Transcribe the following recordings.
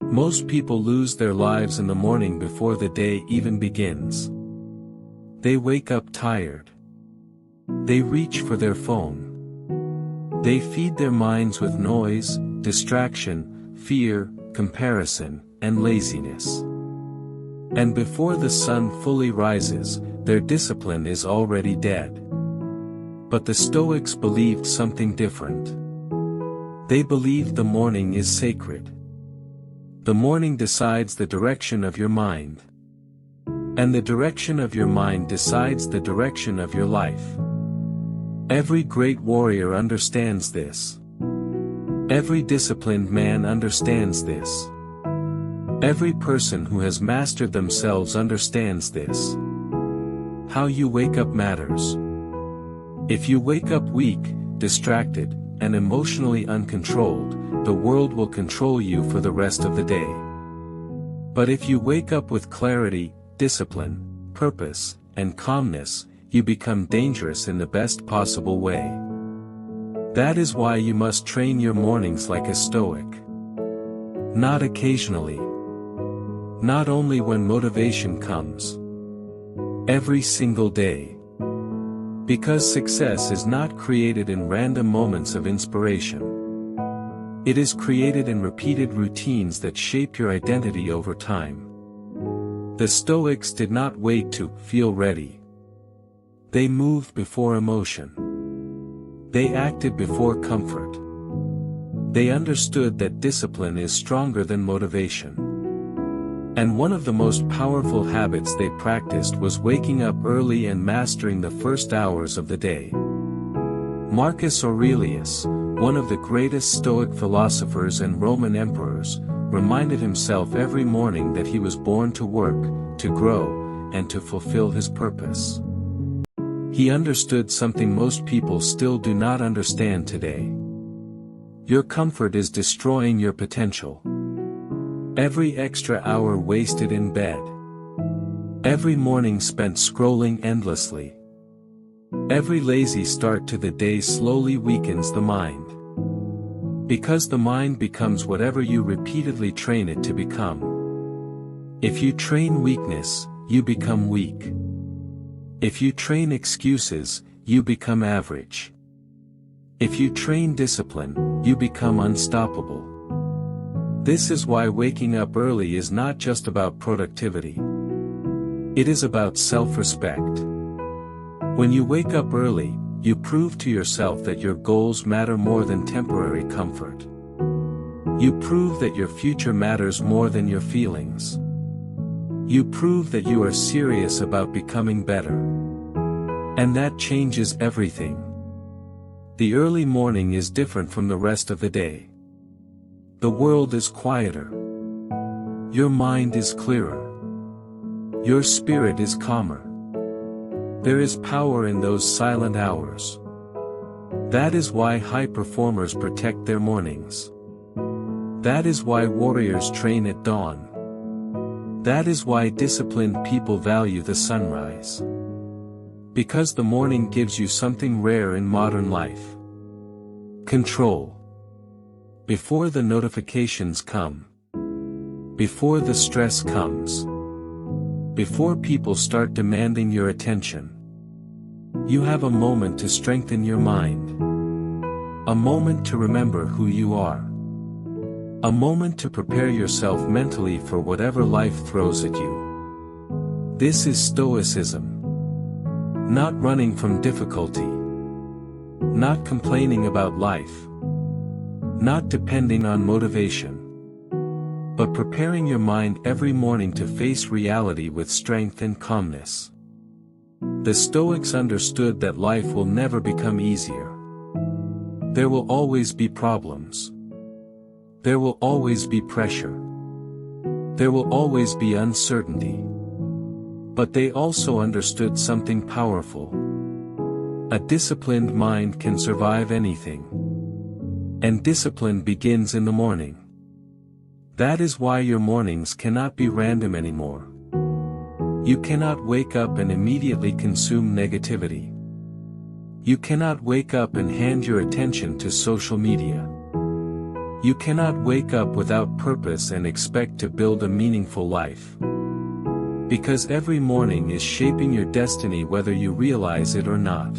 Most people lose their lives in the morning before the day even begins. They wake up tired. They reach for their phone. They feed their minds with noise, distraction, fear, comparison, and laziness. And before the sun fully rises, their discipline is already dead. But the Stoics believed something different. They believed the morning is sacred. The morning decides the direction of your mind. And the direction of your mind decides the direction of your life. Every great warrior understands this. Every disciplined man understands this. Every person who has mastered themselves understands this. How you wake up matters. If you wake up weak, distracted, and emotionally uncontrolled, the world will control you for the rest of the day. But if you wake up with clarity, discipline, purpose, and calmness, you become dangerous in the best possible way. That is why you must train your mornings like a Stoic. Not occasionally. Not only when motivation comes. Every single day. Because success is not created in random moments of inspiration. It is created in repeated routines that shape your identity over time. The Stoics did not wait to feel ready. They moved before emotion. They acted before comfort. They understood that discipline is stronger than motivation. And one of the most powerful habits they practiced was waking up early and mastering the first hours of the day. Marcus Aurelius, one of the greatest Stoic philosophers and Roman emperors, reminded himself every morning that he was born to work, to grow, and to fulfill his purpose. He understood something most people still do not understand today. Your comfort is destroying your potential. Every extra hour wasted in bed. Every morning spent scrolling endlessly. Every lazy start to the day slowly weakens the mind. Because the mind becomes whatever you repeatedly train it to become. If you train weakness, you become weak. If you train excuses, you become average. If you train discipline, you become unstoppable. This is why waking up early is not just about productivity. It is about self-respect. When you wake up early, you prove to yourself that your goals matter more than temporary comfort. You prove that your future matters more than your feelings. You prove that you are serious about becoming better. And that changes everything. The early morning is different from the rest of the day. The world is quieter. Your mind is clearer. Your spirit is calmer. There is power in those silent hours. That is why high performers protect their mornings. That is why warriors train at dawn. That is why disciplined people value the sunrise. Because the morning gives you something rare in modern life. Control. Before the notifications come. Before the stress comes. Before people start demanding your attention. You have a moment to strengthen your mind. A moment to remember who you are. A moment to prepare yourself mentally for whatever life throws at you. This is Stoicism. Not running from difficulty. Not complaining about life. Not depending on motivation. But preparing your mind every morning to face reality with strength and calmness. The Stoics understood that life will never become easier. There will always be problems. There will always be pressure. There will always be uncertainty. But they also understood something powerful. A disciplined mind can survive anything. And discipline begins in the morning. That is why your mornings cannot be random anymore. You cannot wake up and immediately consume negativity. You cannot wake up and hand your attention to social media. You cannot wake up without purpose and expect to build a meaningful life. Because every morning is shaping your destiny whether you realize it or not.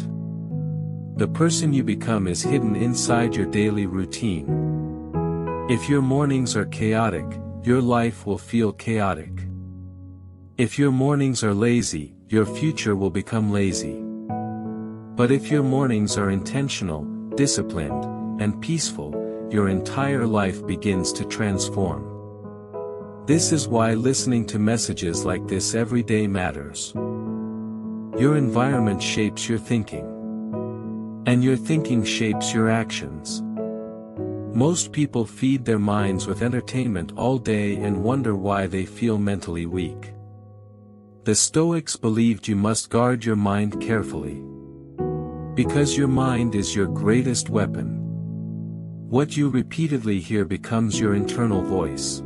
The person you become is hidden inside your daily routine. If your mornings are chaotic, your life will feel chaotic. If your mornings are lazy, your future will become lazy. But if your mornings are intentional, disciplined, and peaceful, your entire life begins to transform. This is why listening to messages like this every day matters. Your environment shapes your thinking. And your thinking shapes your actions. Most people feed their minds with entertainment all day and wonder why they feel mentally weak. The Stoics believed you must guard your mind carefully. Because your mind is your greatest weapon. What you repeatedly hear becomes your internal voice.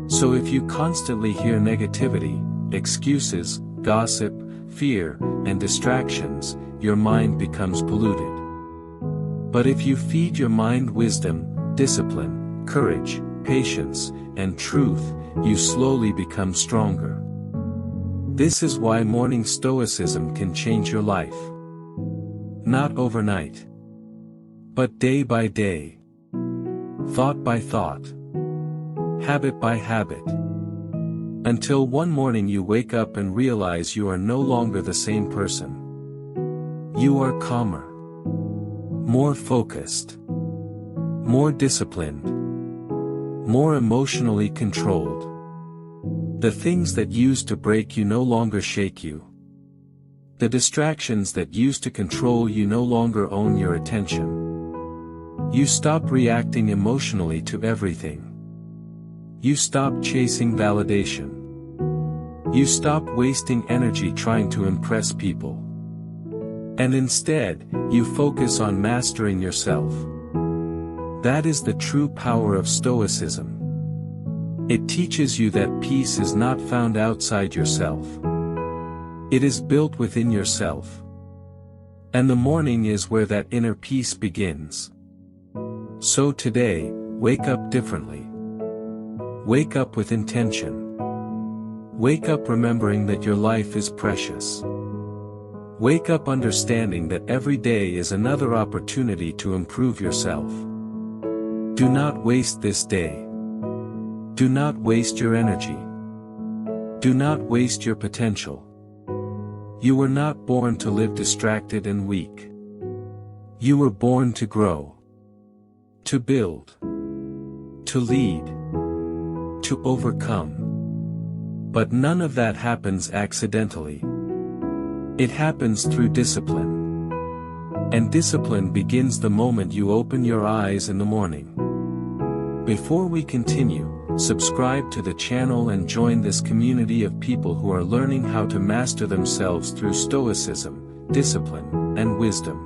So if you constantly hear negativity, excuses, gossip, fear, and distractions, your mind becomes polluted. But if you feed your mind wisdom, discipline, courage, patience, and truth, you slowly become stronger. This is why morning stoicism can change your life. Not overnight. But day by day. Thought by thought. Habit by habit. Until one morning you wake up and realize you are no longer the same person. You are calmer. More focused. More disciplined. More emotionally controlled. The things that used to break you no longer shake you. The distractions that used to control you no longer own your attention. You stop reacting emotionally to everything. You stop chasing validation. You stop wasting energy trying to impress people. And instead, you focus on mastering yourself. That is the true power of Stoicism. It teaches you that peace is not found outside yourself. It is built within yourself. And the morning is where that inner peace begins. So today, wake up differently. Wake up with intention. Wake up remembering that your life is precious. Wake up understanding that every day is another opportunity to improve yourself. Do not waste this day. Do not waste your energy. Do not waste your potential. You were not born to live distracted and weak. You were born to grow. To build. To lead. To overcome. But none of that happens accidentally. It happens through discipline. And discipline begins the moment you open your eyes in the morning. Before we continue, subscribe to the channel and join this community of people who are learning how to master themselves through stoicism, discipline, and wisdom.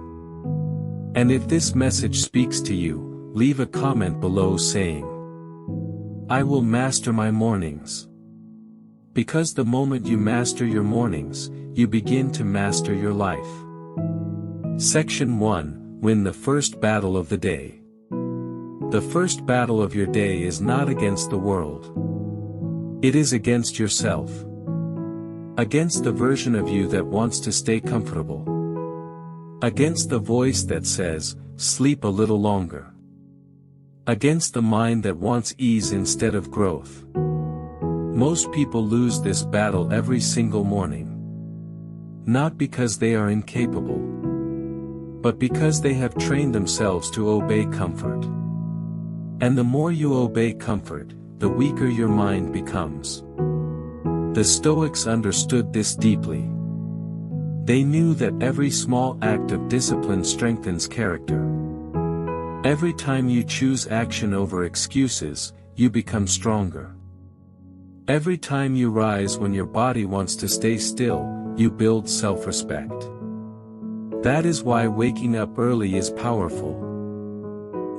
And if this message speaks to you, leave a comment below saying, "I will master my mornings." Because the moment you master your mornings, you begin to master your life. Section 1, Win the first battle of the day. The first battle of your day is not against the world. It is against yourself. Against the version of you that wants to stay comfortable. Against the voice that says, "Sleep a little longer." Against the mind that wants ease instead of growth. Most people lose this battle every single morning. Not because they are incapable. But because they have trained themselves to obey comfort. And the more you obey comfort, the weaker your mind becomes. The Stoics understood this deeply. They knew that every small act of discipline strengthens character. Every time you choose action over excuses, you become stronger. Every time you rise when your body wants to stay still, you build self-respect. That is why waking up early is powerful.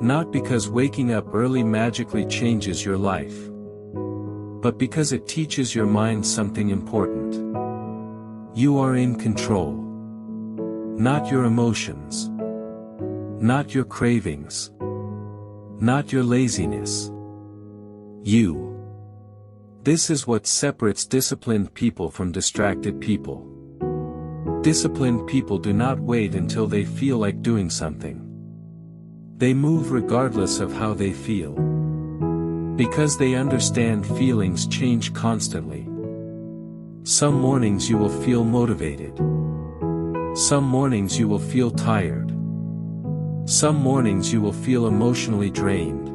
Not because waking up early magically changes your life. But because it teaches your mind something important. You are in control. Not your emotions. Not your cravings. not your laziness. You. This is what separates disciplined people from distracted people. Disciplined people do not wait until they feel like doing something. They move regardless of how they feel. Because they understand feelings change constantly. Some mornings you will feel motivated. Some mornings you will feel tired. Some mornings you will feel emotionally drained.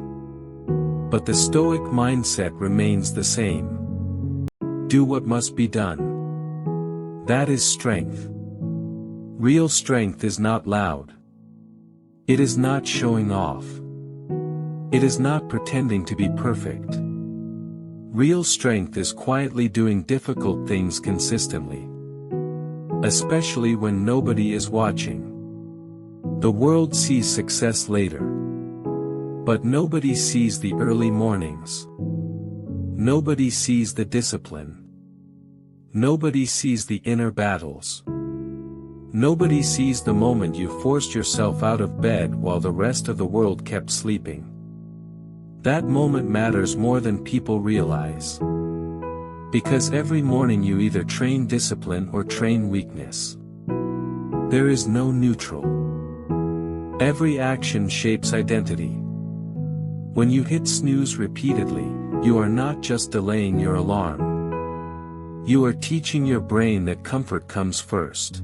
But the Stoic mindset remains the same. Do what must be done. That is strength. Real strength is not loud. It is not showing off. It is not pretending to be perfect. Real strength is quietly doing difficult things consistently. Especially when nobody is watching. The world sees success later. But nobody sees the early mornings. Nobody sees the discipline. Nobody sees the inner battles. Nobody sees the moment you forced yourself out of bed while the rest of the world kept sleeping. That moment matters more than people realize. Because every morning you either train discipline or train weakness. There is no neutral. Every action shapes identity. When you hit snooze repeatedly, you are not just delaying your alarm. You are teaching your brain that comfort comes first.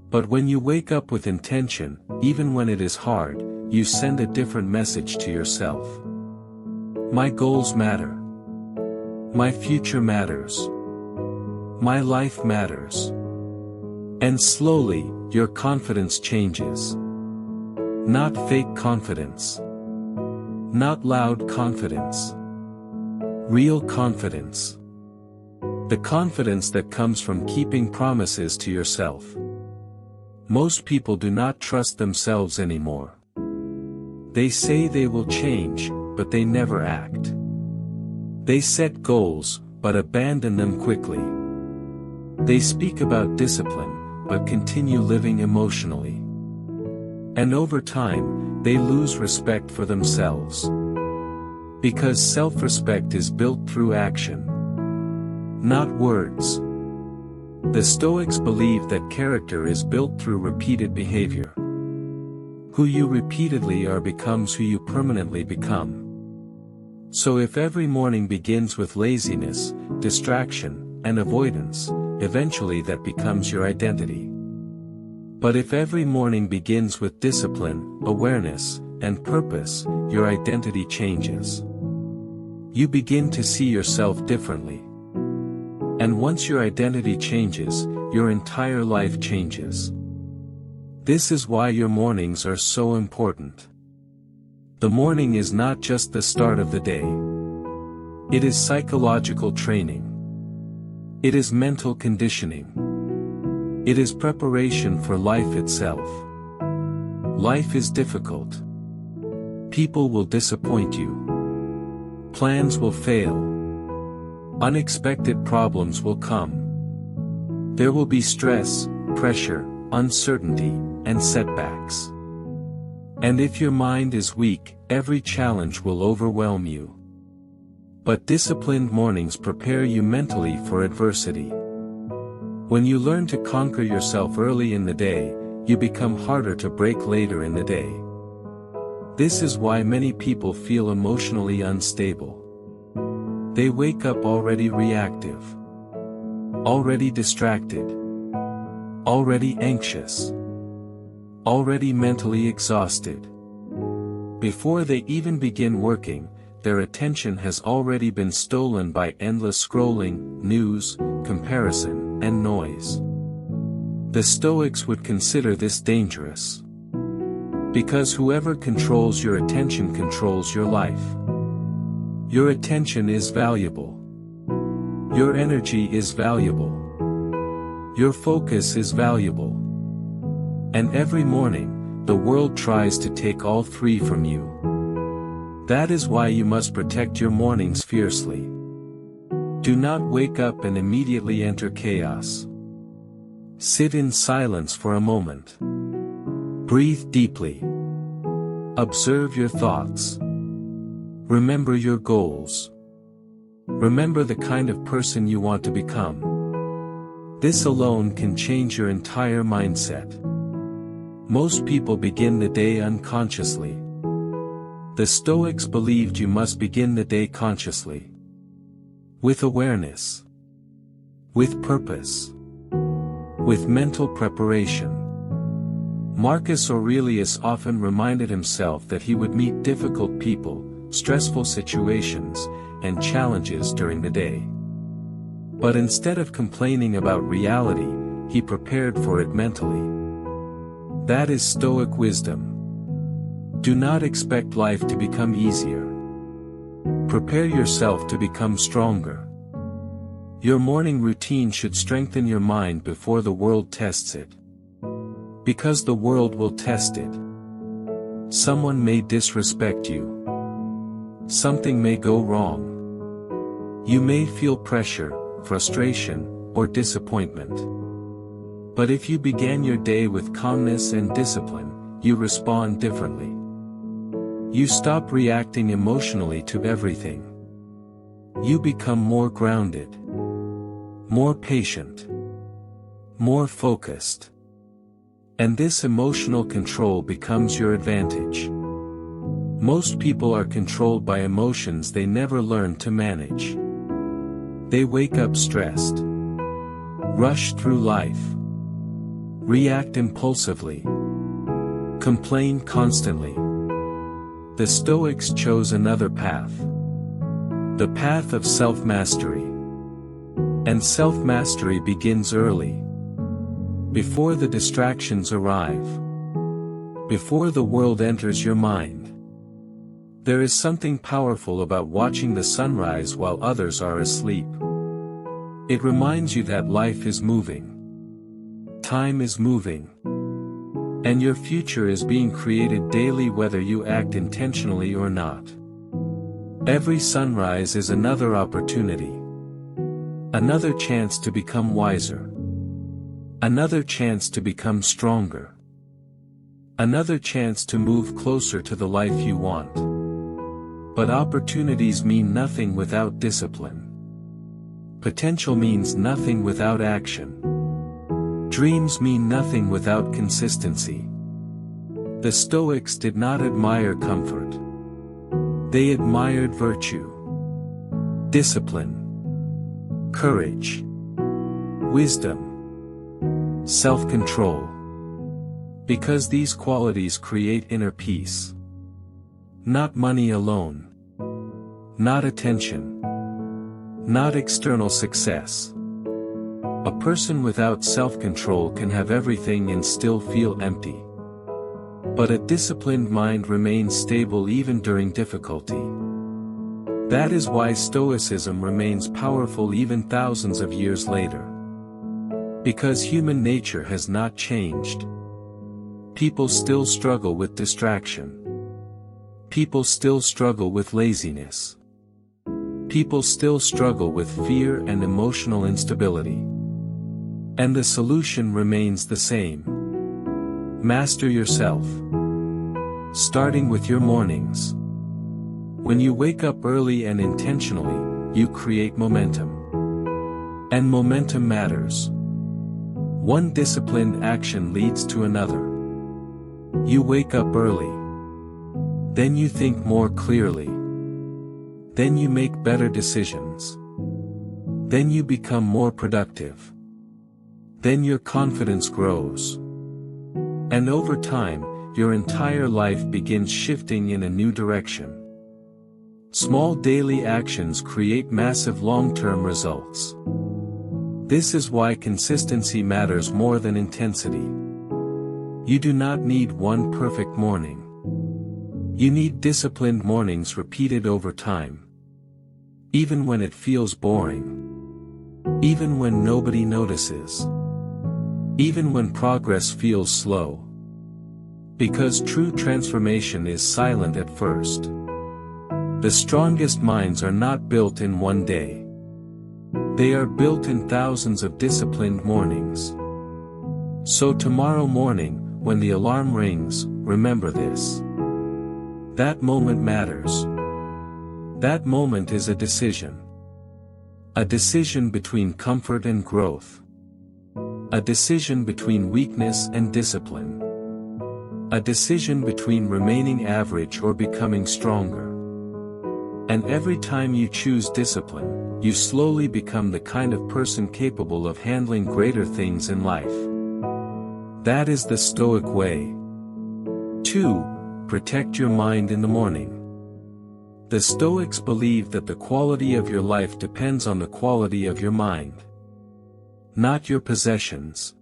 But when you wake up with intention, even when it is hard, you send a different message to yourself. My goals matter. My future matters. My life matters. And slowly, your confidence changes. Not fake confidence. Not loud confidence. Real confidence. The confidence that comes from keeping promises to yourself. Most people do not trust themselves anymore. They say they will change, but they never act. They set goals, but abandon them quickly. They speak about discipline, but continue living emotionally. And over time, they lose respect for themselves. Because self-respect is built through action. Not words. The Stoics believe that character is built through repeated behavior. Who you repeatedly are becomes who you permanently become. So if every morning begins with laziness, distraction, and avoidance, eventually that becomes your identity. But if every morning begins with discipline, awareness, and purpose, your identity changes. You begin to see yourself differently. And once your identity changes, your entire life changes. This is why your mornings are so important. The morning is not just the start of the day. It is psychological training. It is mental conditioning. It is preparation for life itself. Life is difficult. People will disappoint you. Plans will fail. Unexpected problems will come. There will be stress, pressure, uncertainty, and setbacks. And if your mind is weak, every challenge will overwhelm you. But disciplined mornings prepare you mentally for adversity. When you learn to conquer yourself early in the day, you become harder to break later in the day. This is why many people feel emotionally unstable. They wake up already reactive. Already distracted. Already anxious. Already mentally exhausted. Before they even begin working, their attention has already been stolen by endless scrolling, news, comparison, and noise. The Stoics would consider this dangerous. Because whoever controls your attention controls your life. Your attention is valuable. Your energy is valuable. Your focus is valuable. And every morning, the world tries to take all three from you. That is why you must protect your mornings fiercely. Do not wake up and immediately enter chaos. Sit in silence for a moment. Breathe deeply. Observe your thoughts. Remember your goals. Remember the kind of person you want to become. This alone can change your entire mindset. Most people begin the day unconsciously. The Stoics believed you must begin the day consciously. With awareness. With purpose. With mental preparation. Marcus Aurelius often reminded himself that he would meet difficult people, stressful situations, and challenges during the day. But instead of complaining about reality, he prepared for it mentally. That is Stoic wisdom. Do not expect life to become easier. Prepare yourself to become stronger. Your morning routine should strengthen your mind before the world tests it. Because the world will test it. Someone may disrespect you. Something may go wrong. You may feel pressure, frustration, or disappointment. But if you began your day with calmness and discipline, you respond differently. You stop reacting emotionally to everything. You become more grounded. More patient. More focused. And this emotional control becomes your advantage. Most people are controlled by emotions they never learn to manage. They wake up stressed. Rush through life. React impulsively. Complain constantly. The Stoics chose another path. The path of self-mastery. And self-mastery begins early. Before the distractions arrive. Before the world enters your mind. There is something powerful about watching the sunrise while others are asleep. It reminds you that life is moving. Time is moving. And your future is being created daily whether you act intentionally or not. Every sunrise is another opportunity. Another chance to become wiser. Another chance to become stronger. Another chance to move closer to the life you want. But opportunities mean nothing without discipline. Potential means nothing without action. Dreams mean nothing without consistency. The Stoics did not admire comfort. They admired virtue. Discipline. Courage. Wisdom. Self-control. Because these qualities create inner peace. Not money alone. Not attention. Not external success. A person without self-control can have everything and still feel empty. But a disciplined mind remains stable even during difficulty. That is why Stoicism remains powerful even thousands of years later. Because human nature has not changed. People still struggle with distraction. People still struggle with laziness. People still struggle with fear and emotional instability. And the solution remains the same. Master yourself. Starting with your mornings. When you wake up early and intentionally, you create momentum. And momentum matters. One disciplined action leads to another. You wake up early. Then you think more clearly. Then you make better decisions. Then you become more productive. Then your confidence grows. And over time, your entire life begins shifting in a new direction. Small daily actions create massive long-term results. This is why consistency matters more than intensity. You do not need one perfect morning. You need disciplined mornings repeated over time. Even when it feels boring. Even when nobody notices. Even when progress feels slow. Because true transformation is silent at first. The strongest minds are not built in one day. They are built in thousands of disciplined mornings. So tomorrow morning, when the alarm rings, remember this. That moment matters. That moment is a decision. A decision between comfort and growth. A decision between weakness and discipline. A decision between remaining average or becoming stronger. And every time you choose discipline, you slowly become the kind of person capable of handling greater things in life. That is the Stoic way. 2. Protect your mind in the morning. The Stoics believe that the quality of your life depends on the quality of your mind. Not your possessions.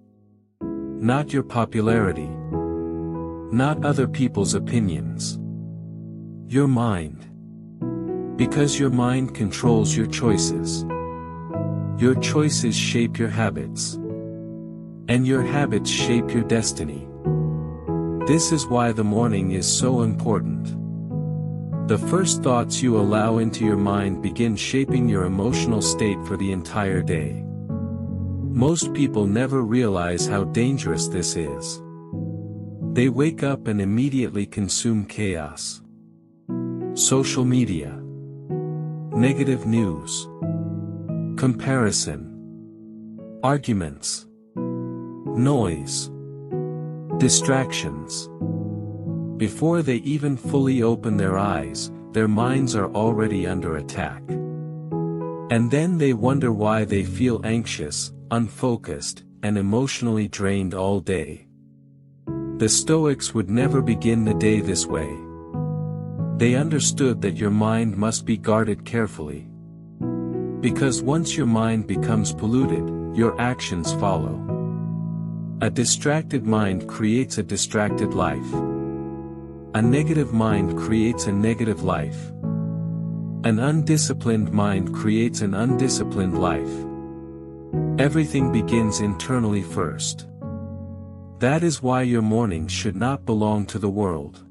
Not your popularity. Not other people's opinions. Your mind. Because your mind controls your choices. Your choices shape your habits. And your habits shape your destiny. This is why the morning is so important. The first thoughts you allow into your mind begin shaping your emotional state for the entire day. Most people never realize how dangerous this is. They wake up and immediately consume chaos. Social media. Negative news. Comparison. Arguments. Noise. Distractions. Before they even fully open their eyes, their minds are already under attack. And then they wonder why they feel anxious, unfocused, and emotionally drained all day. The Stoics would never begin the day this way. They understood that your mind must be guarded carefully. Because once your mind becomes polluted, your actions follow. A distracted mind creates a distracted life. A negative mind creates a negative life. An undisciplined mind creates an undisciplined life. Everything begins internally first. That is why your mornings should not belong to the world.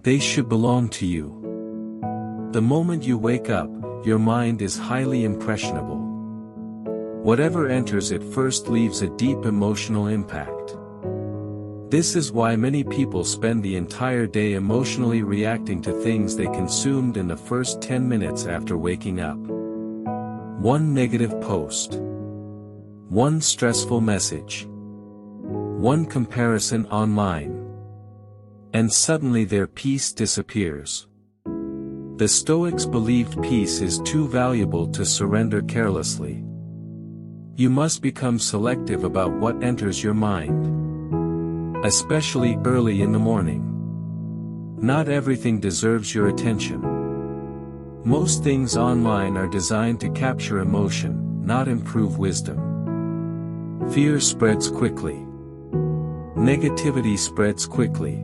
They should belong to you. The moment you wake up, your mind is highly impressionable. Whatever enters it first leaves a deep emotional impact. This is why many people spend the entire day emotionally reacting to things they consumed in the first 10 minutes after waking up. One negative post. One stressful message. One comparison online. And suddenly their peace disappears. The Stoics believed peace is too valuable to surrender carelessly. You must become selective about what enters your mind. Especially early in the morning. Not everything deserves your attention. Most things online are designed to capture emotion, not improve wisdom. Fear spreads quickly. Negativity spreads quickly.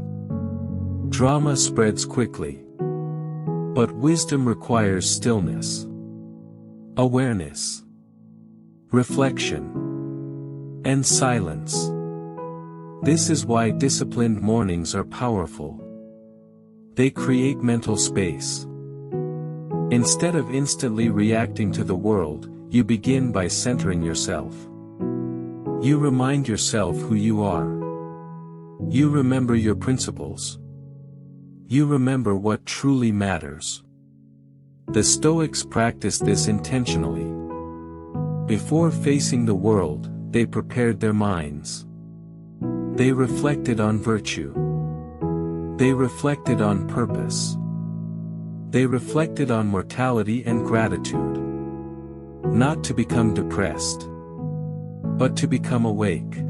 Drama spreads quickly. But wisdom requires stillness. Awareness. Reflection. And silence. This is why disciplined mornings are powerful. They create mental space. Instead of instantly reacting to the world, you begin by centering yourself. You remind yourself who you are. You remember your principles. You remember what truly matters. The Stoics practiced this intentionally. Before facing the world, they prepared their minds. They reflected on virtue. They reflected on purpose. They reflected on mortality and gratitude. Not to become depressed, but to become awake.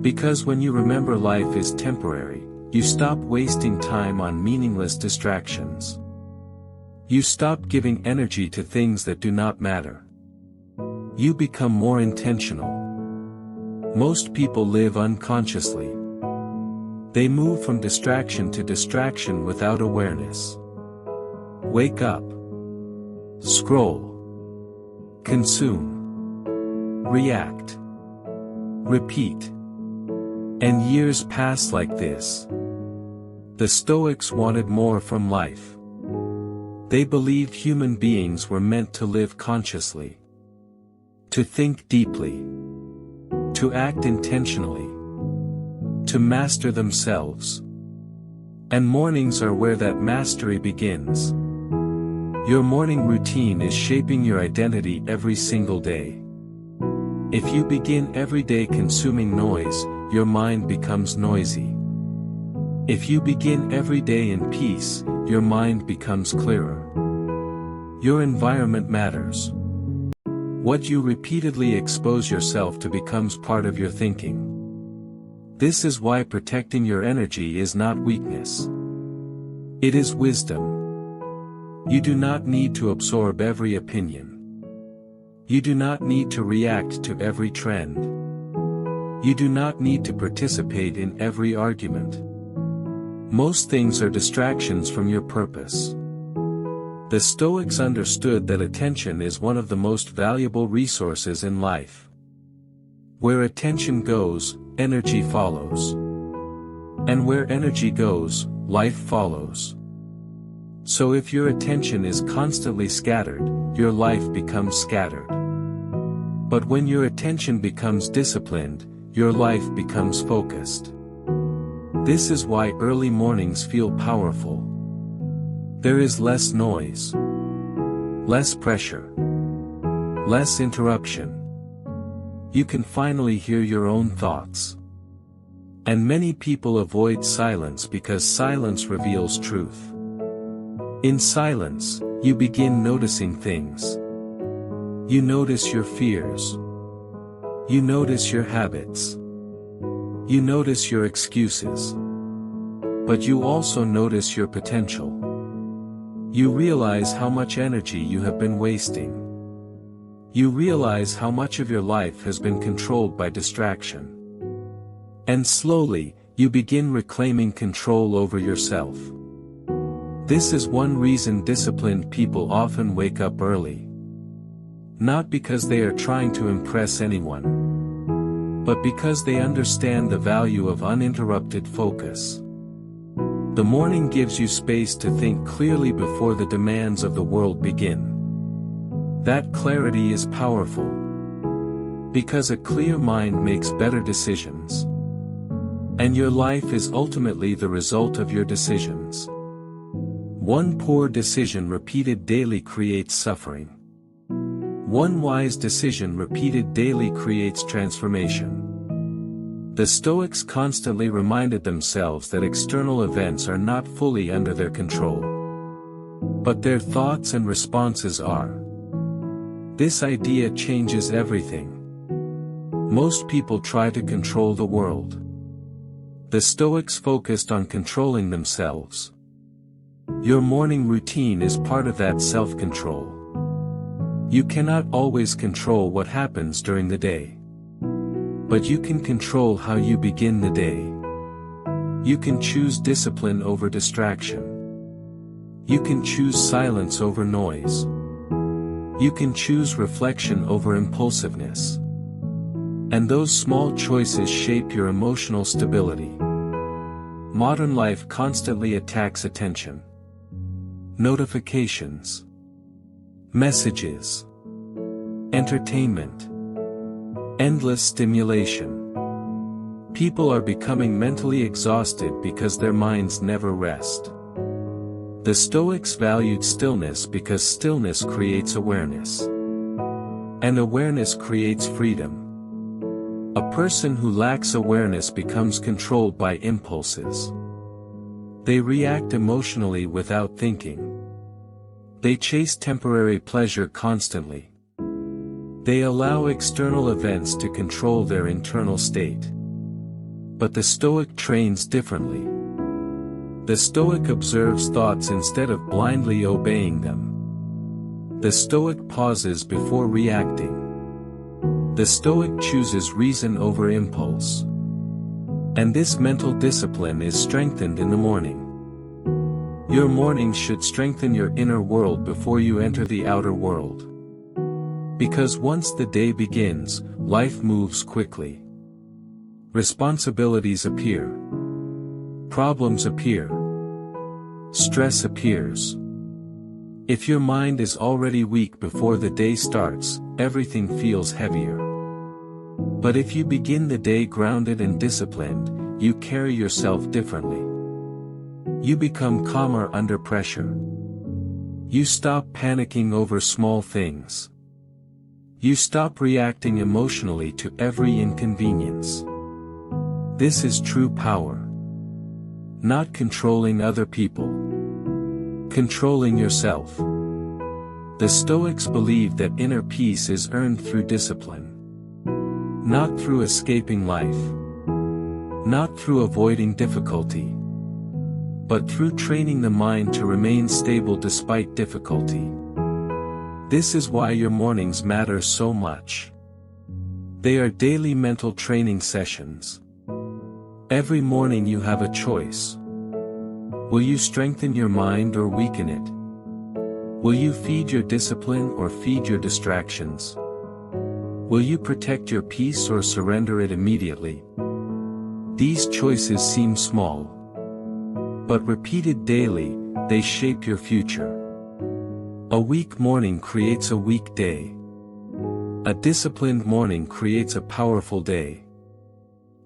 Because when you remember life is temporary, you stop wasting time on meaningless distractions. You stop giving energy to things that do not matter. You become more intentional. Most people live unconsciously. They move from distraction to distraction without awareness. Wake up. Scroll. Consume. React. Repeat. And years pass like this. The Stoics wanted more from life. They believed human beings were meant to live consciously. To think deeply. To act intentionally. To master themselves. And mornings are where that mastery begins. Your morning routine is shaping your identity every single day. If you begin every day consuming noise, your mind becomes noisy. If you begin every day in peace, your mind becomes clearer. Your environment matters. What you repeatedly expose yourself to becomes part of your thinking. This is why protecting your energy is not weakness. It is wisdom. You do not need to absorb every opinion. You do not need to react to every trend. You do not need to participate in every argument. Most things are distractions from your purpose. The Stoics understood that attention is one of the most valuable resources in life. Where attention goes, energy follows. And where energy goes, life follows. So if your attention is constantly scattered, your life becomes scattered. But when your attention becomes disciplined, your life becomes focused. This is why early mornings feel powerful. There is less noise, less pressure, less interruption. You can finally hear your own thoughts. And many people avoid silence because silence reveals truth. In silence, you begin noticing things. You notice your fears. You notice your habits. You notice your excuses. But you also notice your potential. You realize how much energy you have been wasting. You realize how much of your life has been controlled by distraction. And slowly, you begin reclaiming control over yourself. This is one reason disciplined people often wake up early. Not because they are trying to impress anyone, but because they understand the value of uninterrupted focus. The morning gives you space to think clearly before the demands of the world begin. That clarity is powerful. Because a clear mind makes better decisions. And your life is ultimately the result of your decisions. One poor decision repeated daily creates suffering. One wise decision repeated daily creates transformation. The Stoics constantly reminded themselves that external events are not fully under their control. But their thoughts and responses are. This idea changes everything. Most people try to control the world. The Stoics focused on controlling themselves. Your morning routine is part of that self-control. You cannot always control what happens during the day. But you can control how you begin the day. You can choose discipline over distraction. You can choose silence over noise. You can choose reflection over impulsiveness. And those small choices shape your emotional stability. Modern life constantly attacks attention. Notifications, messages, entertainment, endless stimulation. People are becoming mentally exhausted because their minds never rest. The Stoics valued stillness because stillness creates awareness. And awareness creates freedom. A person who lacks awareness becomes controlled by impulses. They react emotionally without thinking. They chase temporary pleasure constantly. They allow external events to control their internal state. But the Stoic trains differently. The Stoic observes thoughts instead of blindly obeying them. The Stoic pauses before reacting. The Stoic chooses reason over impulse. And this mental discipline is strengthened in the morning. Your mornings should strengthen your inner world before you enter the outer world. Because once the day begins, life moves quickly. Responsibilities appear. Problems appear. Stress appears. If your mind is already weak before the day starts, everything feels heavier. But if you begin the day grounded and disciplined, you carry yourself differently. You become calmer under pressure. You stop panicking over small things. You stop reacting emotionally to every inconvenience. This is true power. Not controlling other people. Controlling yourself. The Stoics believe that inner peace is earned through discipline. Not through escaping life. Not through avoiding difficulty. But through training the mind to remain stable despite difficulty. This is why your mornings matter so much. They are daily mental training sessions. Every morning you have a choice. Will you strengthen your mind or weaken it? Will you feed your discipline or feed your distractions? Will you protect your peace or surrender it immediately? These choices seem small. But repeated daily, they shape your future. A weak morning creates a weak day. A disciplined morning creates a powerful day.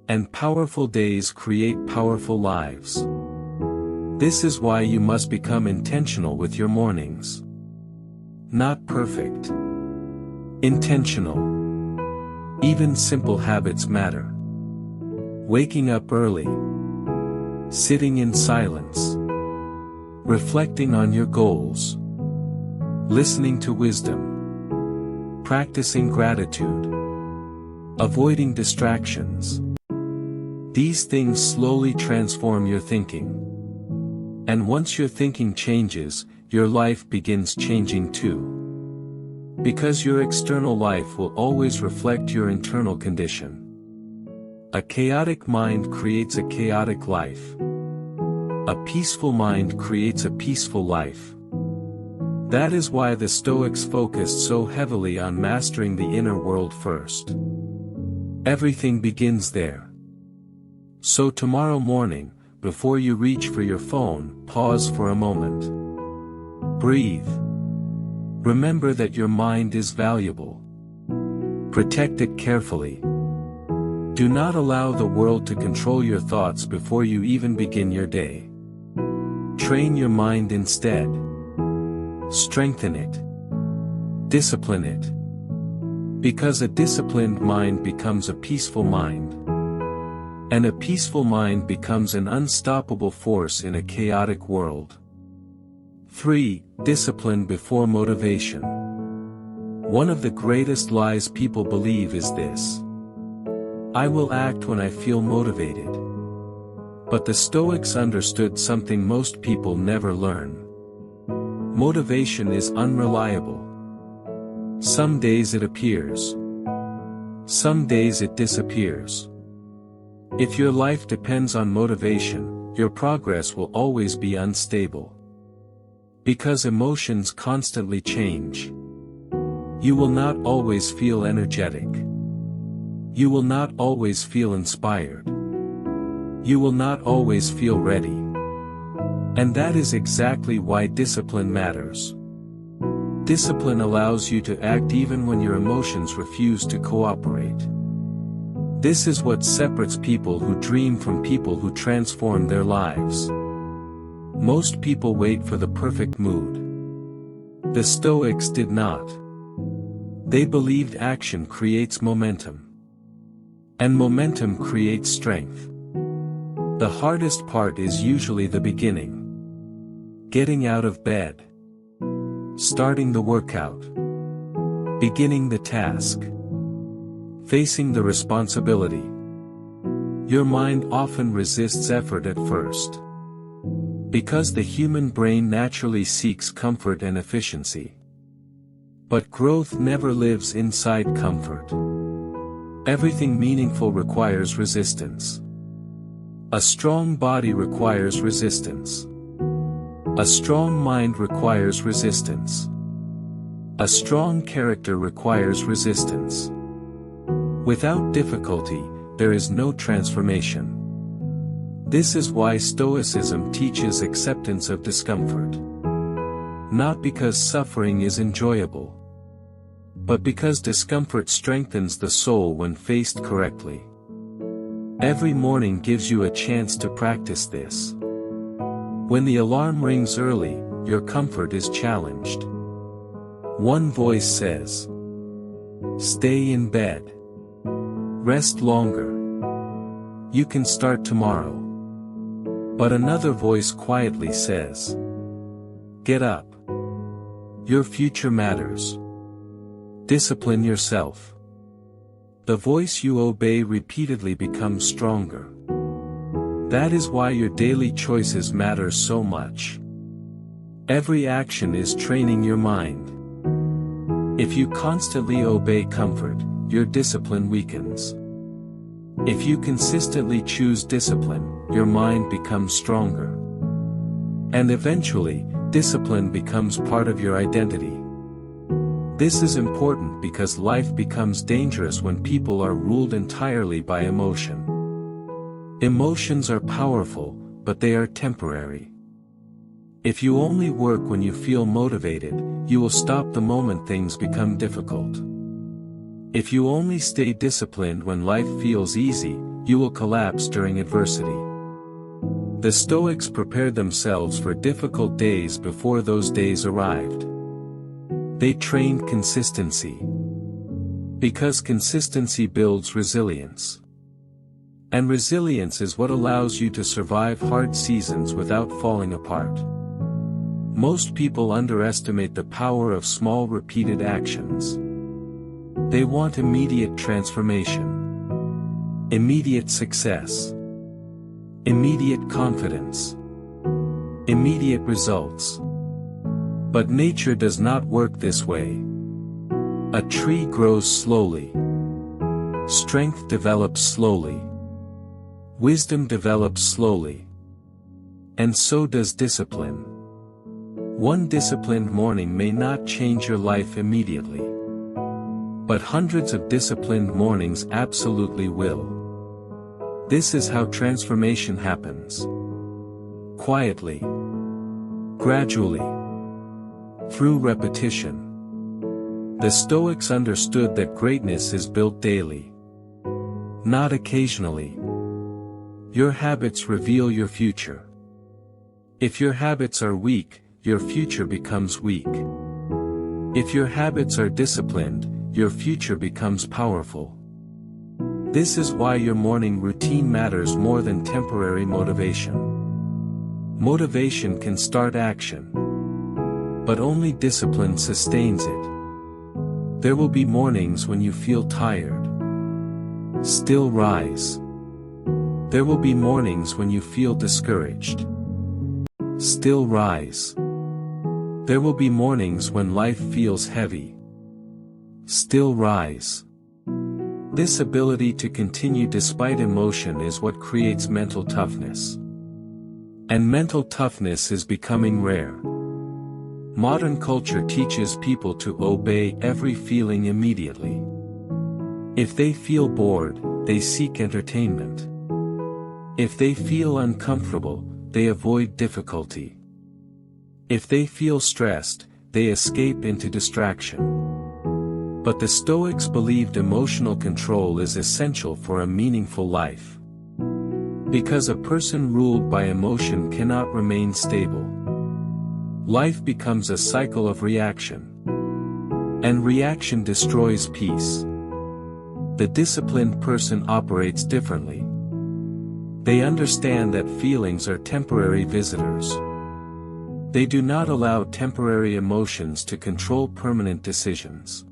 And powerful days create powerful lives. This is why you must become intentional with your mornings. Not perfect. Intentional. Even simple habits matter. Waking up early. Sitting in silence. Reflecting on your goals. Listening to wisdom. Practicing gratitude. Avoiding distractions. These things slowly transform your thinking. And once your thinking changes, your life begins changing too. Because your external life will always reflect your internal condition. A chaotic mind creates a chaotic life. A peaceful mind creates a peaceful life. That is why the Stoics focused so heavily on mastering the inner world first. Everything begins there. So tomorrow morning, before you reach for your phone, pause for a moment. Breathe. Remember that your mind is valuable. Protect it carefully. Do not allow the world to control your thoughts before you even begin your day. Train your mind instead. Strengthen it. Discipline it. Because a disciplined mind becomes a peaceful mind. And a peaceful mind becomes an unstoppable force in a chaotic world. 3. Discipline before motivation. One of the greatest lies people believe is this. I will act when I feel motivated. But the Stoics understood something most people never learn. Motivation is unreliable. Some days it appears. Some days it disappears. If your life depends on motivation, your progress will always be unstable. Because emotions constantly change. You will not always feel energetic. You will not always feel inspired. You will not always feel ready. And that is exactly why discipline matters. Discipline allows you to act even when your emotions refuse to cooperate. This is what separates people who dream from people who transform their lives. Most people wait for the perfect mood. The Stoics did not. They believed action creates momentum. And momentum creates strength. The hardest part is usually the beginning. Getting out of bed. Starting the workout. Beginning the task. Facing the responsibility. Your mind often resists effort at first. Because the human brain naturally seeks comfort and efficiency. But growth never lives inside comfort. Everything meaningful requires resistance. A strong body requires resistance. A strong mind requires resistance. A strong character requires resistance. Without difficulty, there is no transformation. This is why Stoicism teaches acceptance of discomfort. Not because suffering is enjoyable, but because discomfort strengthens the soul when faced correctly. Every morning gives you a chance to practice this. When the alarm rings early, your comfort is challenged. One voice says, "Stay in bed. Rest longer. You can start tomorrow." But another voice quietly says, "Get up. Your future matters. Discipline yourself." The voice you obey repeatedly becomes stronger. That is why your daily choices matter so much. Every action is training your mind. If you constantly obey comfort, your discipline weakens. If you consistently choose discipline, your mind becomes stronger. And eventually, discipline becomes part of your identity. This is important because life becomes dangerous when people are ruled entirely by emotion. Emotions are powerful, but they are temporary. If you only work when you feel motivated, you will stop the moment things become difficult. If you only stay disciplined when life feels easy, you will collapse during adversity. The Stoics prepared themselves for difficult days before those days arrived. They trained consistency. Because consistency builds resilience. And resilience is what allows you to survive hard seasons without falling apart. Most people underestimate the power of small repeated actions. They want immediate transformation, immediate success, immediate confidence, immediate results. But nature does not work this way. A tree grows slowly. Strength develops slowly. Wisdom develops slowly. And so does discipline. One disciplined morning may not change your life immediately. But hundreds of disciplined mornings absolutely will. This is how transformation happens. Quietly. Gradually. Through repetition. The Stoics understood that greatness is built daily. Not occasionally. Your habits reveal your future. If your habits are weak, your future becomes weak. If your habits are disciplined, your future becomes powerful. This is why your morning routine matters more than temporary motivation. Motivation can start action. But only discipline sustains it. There will be mornings when you feel tired. Still rise. There will be mornings when you feel discouraged. Still rise. There will be mornings when life feels heavy. Still rise. This ability to continue despite emotion is what creates mental toughness. And mental toughness is becoming rare. Modern culture teaches people to obey every feeling immediately. If they feel bored, they seek entertainment. If they feel uncomfortable, they avoid difficulty. If they feel stressed, they escape into distraction. But the Stoics believed emotional control is essential for a meaningful life. Because a person ruled by emotion cannot remain stable. Life becomes a cycle of reaction. And reaction destroys peace. The disciplined person operates differently. They understand that feelings are temporary visitors. They do not allow temporary emotions to control permanent decisions.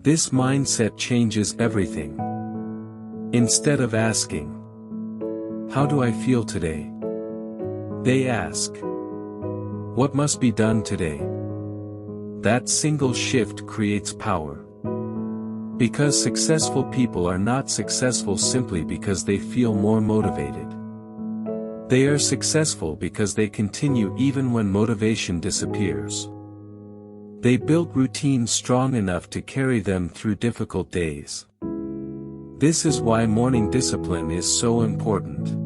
This mindset changes everything. Instead of asking, "How do I feel today?" they ask, "What must be done today?" That single shift creates power. Because successful people are not successful simply because they feel more motivated. They are successful because they continue even when motivation disappears. They built routines strong enough to carry them through difficult days. This is why morning discipline is so important.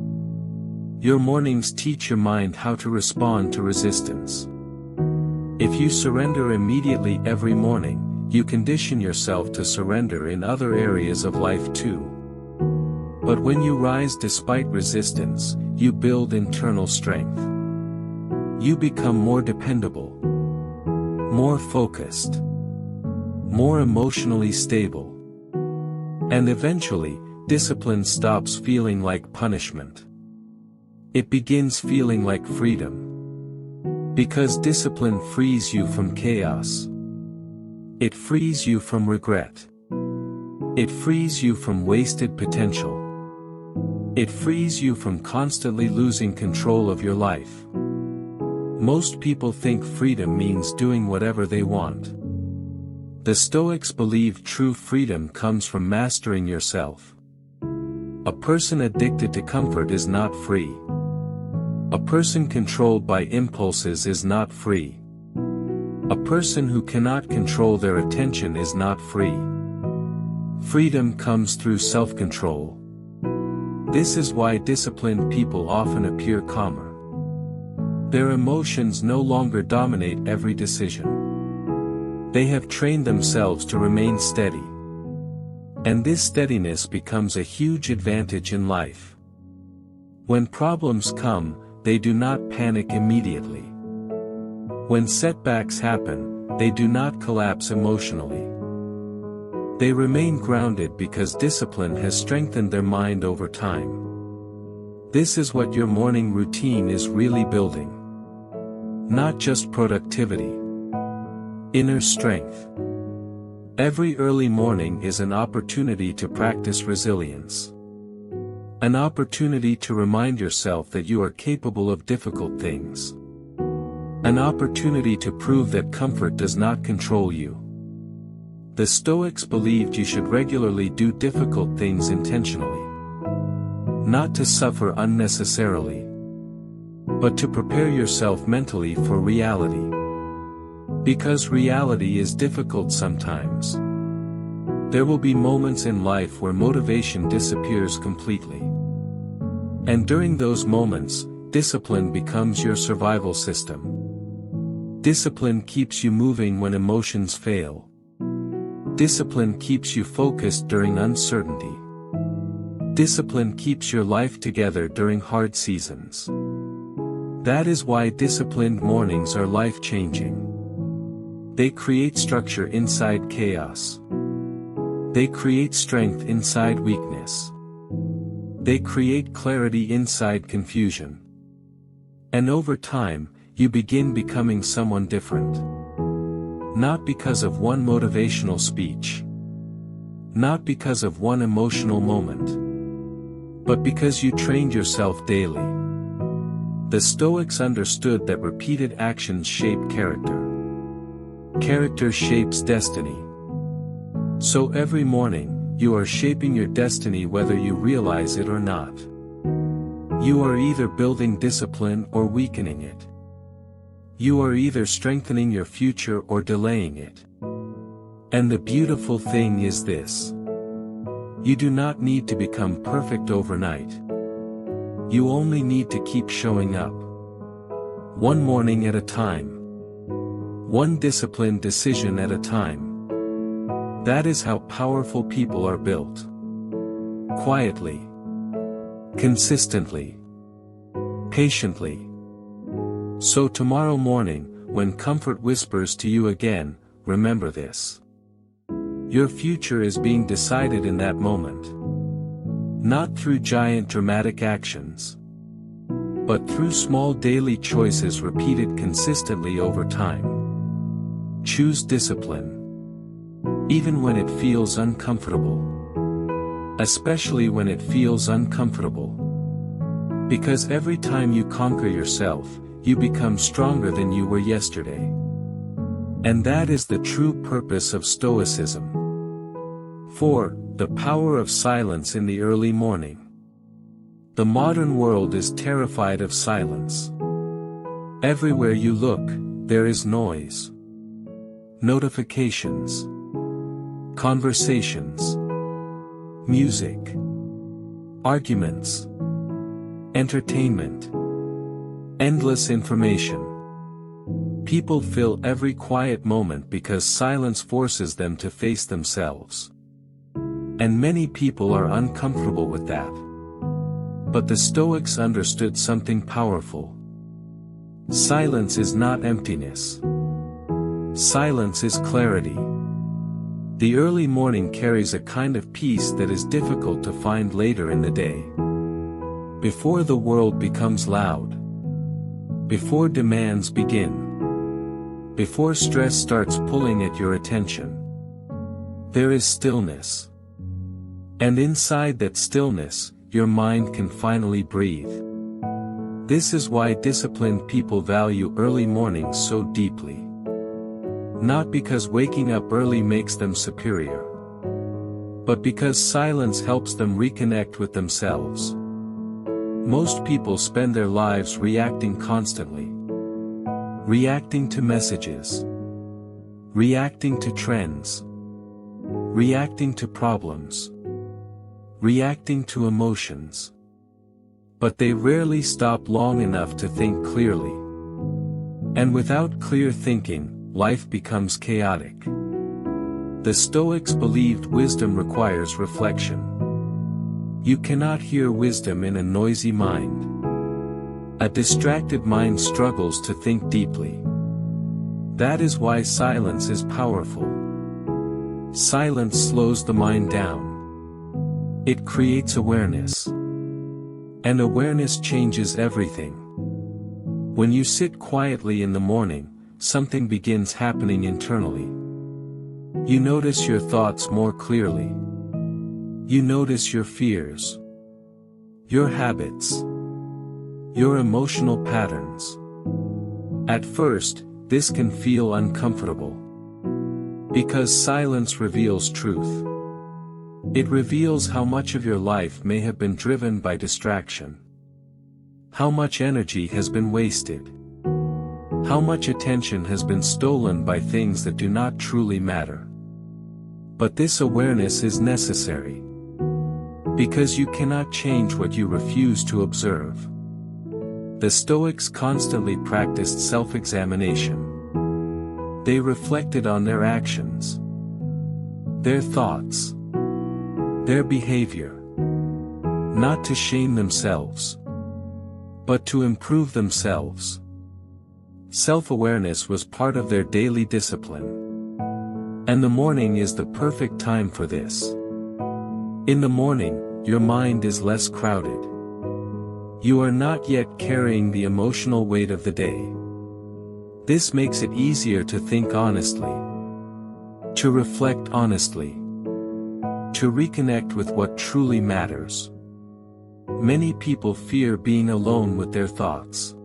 Your mornings teach your mind how to respond to resistance. If you surrender immediately every morning, you condition yourself to surrender in other areas of life too. But when you rise despite resistance, you build internal strength. You become more dependable, more focused, more emotionally stable. And eventually, discipline stops feeling like punishment. It begins feeling like freedom. Because discipline frees you from chaos. It frees you from regret. It frees you from wasted potential. It frees you from constantly losing control of your life. Most people think freedom means doing whatever they want. The Stoics believe true freedom comes from mastering yourself. A person addicted to comfort is not free. A person controlled by impulses is not free. A person who cannot control their attention is not free. Freedom comes through self-control. This is why disciplined people often appear calmer. Their emotions no longer dominate every decision. They have trained themselves to remain steady. And this steadiness becomes a huge advantage in life. When problems come, they do not panic immediately. When setbacks happen, they do not collapse emotionally. They remain grounded because discipline has strengthened their mind over time. This is what your morning routine is really building. Not just productivity. Inner strength. Every early morning is an opportunity to practice resilience. An opportunity to remind yourself that you are capable of difficult things. An opportunity to prove that comfort does not control you. The Stoics believed you should regularly do difficult things intentionally. Not to suffer unnecessarily, but to prepare yourself mentally for reality. Because reality is difficult sometimes. There will be moments in life where motivation disappears completely. And during those moments, discipline becomes your survival system. Discipline keeps you moving when emotions fail. Discipline keeps you focused during uncertainty. Discipline keeps your life together during hard seasons. That is why disciplined mornings are life-changing. They create structure inside chaos. They create strength inside weakness. They create clarity inside confusion. And over time, you begin becoming someone different. Not because of one motivational speech. Not because of one emotional moment. But because you trained yourself daily. The Stoics understood that repeated actions shape character. Character shapes destiny. So every morning, you are shaping your destiny whether you realize it or not. You are either building discipline or weakening it. You are either strengthening your future or delaying it. And the beautiful thing is this. You do not need to become perfect overnight. You only need to keep showing up. One morning at a time. One disciplined decision at a time. That is how powerful people are built. Quietly. Consistently. Patiently. So tomorrow morning, when comfort whispers to you again, remember this. Your future is being decided in that moment. Not through giant dramatic actions. But through small daily choices repeated consistently over time. Choose discipline. Even when it feels uncomfortable. Especially when it feels uncomfortable. Because every time you conquer yourself, you become stronger than you were yesterday. And that is the true purpose of Stoicism. 4. The power of silence in the early morning. The modern world is terrified of silence. Everywhere you look, there is noise. Notifications. Conversations. Music. Arguments. Entertainment. Endless information. People fill every quiet moment because silence forces them to face themselves. And many people are uncomfortable with that. But the Stoics understood something powerful. Silence is not emptiness. Silence is clarity. The early morning carries a kind of peace that is difficult to find later in the day. Before the world becomes loud. Before demands begin. Before stress starts pulling at your attention. There is stillness. And inside that stillness, your mind can finally breathe. This is why disciplined people value early mornings so deeply. Not because waking up early makes them superior, but because silence helps them reconnect with themselves. Most people spend their lives reacting constantly. Reacting to messages. Reacting to trends. Reacting to problems. Reacting to emotions. But they rarely stop long enough to think clearly. And without clear thinking, life becomes chaotic. The Stoics believed wisdom requires reflection. You cannot hear wisdom in a noisy mind. A distracted mind struggles to think deeply. That is why silence is powerful. Silence slows the mind down. It creates awareness. And awareness changes everything. When you sit quietly in the morning, something begins happening internally. You notice your thoughts more clearly. You notice your fears. Your habits. Your emotional patterns. At first, this can feel uncomfortable. Because silence reveals truth. It reveals how much of your life may have been driven by distraction. How much energy has been wasted. How much attention has been stolen by things that do not truly matter. But this awareness is necessary. Because you cannot change what you refuse to observe. The Stoics constantly practiced self-examination. They reflected on their actions. Their thoughts. Their behavior. Not to shame themselves, but to improve themselves. Self-awareness was part of their daily discipline. And the morning is the perfect time for this. In the morning, your mind is less crowded. You are not yet carrying the emotional weight of the day. This makes it easier to think honestly. To reflect honestly. To reconnect with what truly matters. Many people fear being alone with their thoughts.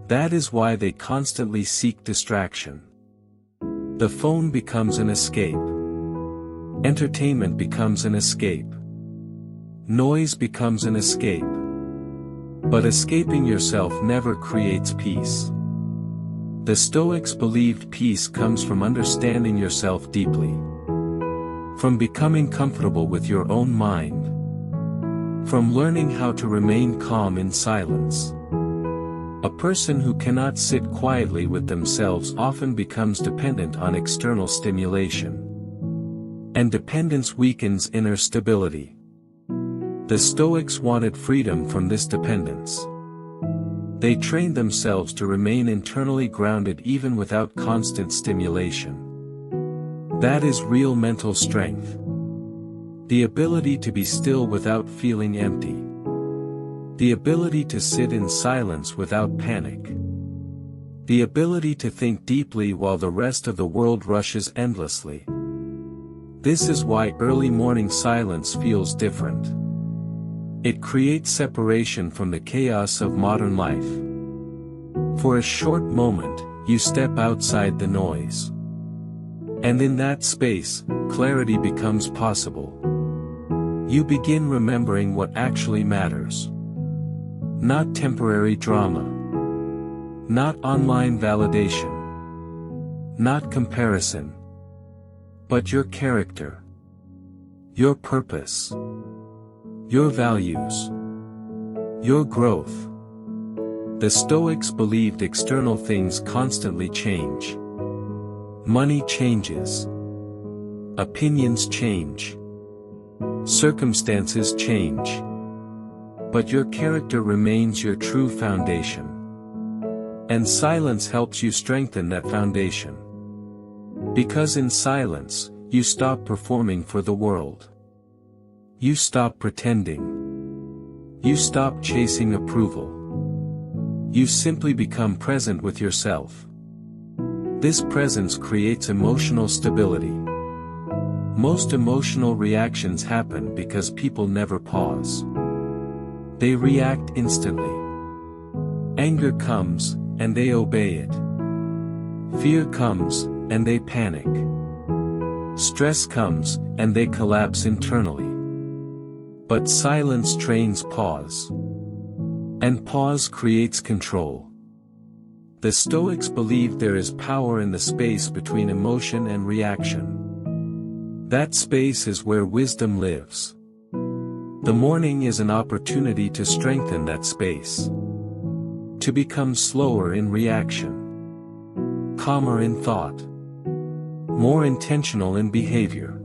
That is why they constantly seek distraction. The phone becomes an escape. Entertainment becomes an escape. Noise becomes an escape. But escaping yourself never creates peace. The Stoics believed peace comes from understanding yourself deeply. From becoming comfortable with your own mind. From learning how to remain calm in silence. A person who cannot sit quietly with themselves often becomes dependent on external stimulation. And dependence weakens inner stability. The Stoics wanted freedom from this dependence. They trained themselves to remain internally grounded even without constant stimulation. That is real mental strength. The ability to be still without feeling empty. The ability to sit in silence without panic. The ability to think deeply while the rest of the world rushes endlessly. This is why early morning silence feels different. It creates separation from the chaos of modern life. For a short moment, you step outside the noise. And in that space, clarity becomes possible. You begin remembering what actually matters. Not temporary drama. Not online validation. Not comparison. But your character. Your purpose. Your values. Your growth. The Stoics believed external things constantly change. Money changes. Opinions change. Circumstances change. But your character remains your true foundation. And silence helps you strengthen that foundation. Because in silence, you stop performing for the world. You stop pretending. You stop chasing approval. You simply become present with yourself. This presence creates emotional stability. Most emotional reactions happen because people never pause. They react instantly. Anger comes, and they obey it. Fear comes, and they panic. Stress comes, and they collapse internally. But silence trains pause. And pause creates control. The Stoics believed there is power in the space between emotion and reaction. That space is where wisdom lives. The morning is an opportunity to strengthen that space. To become slower in reaction. Calmer in thought. More intentional in behavior.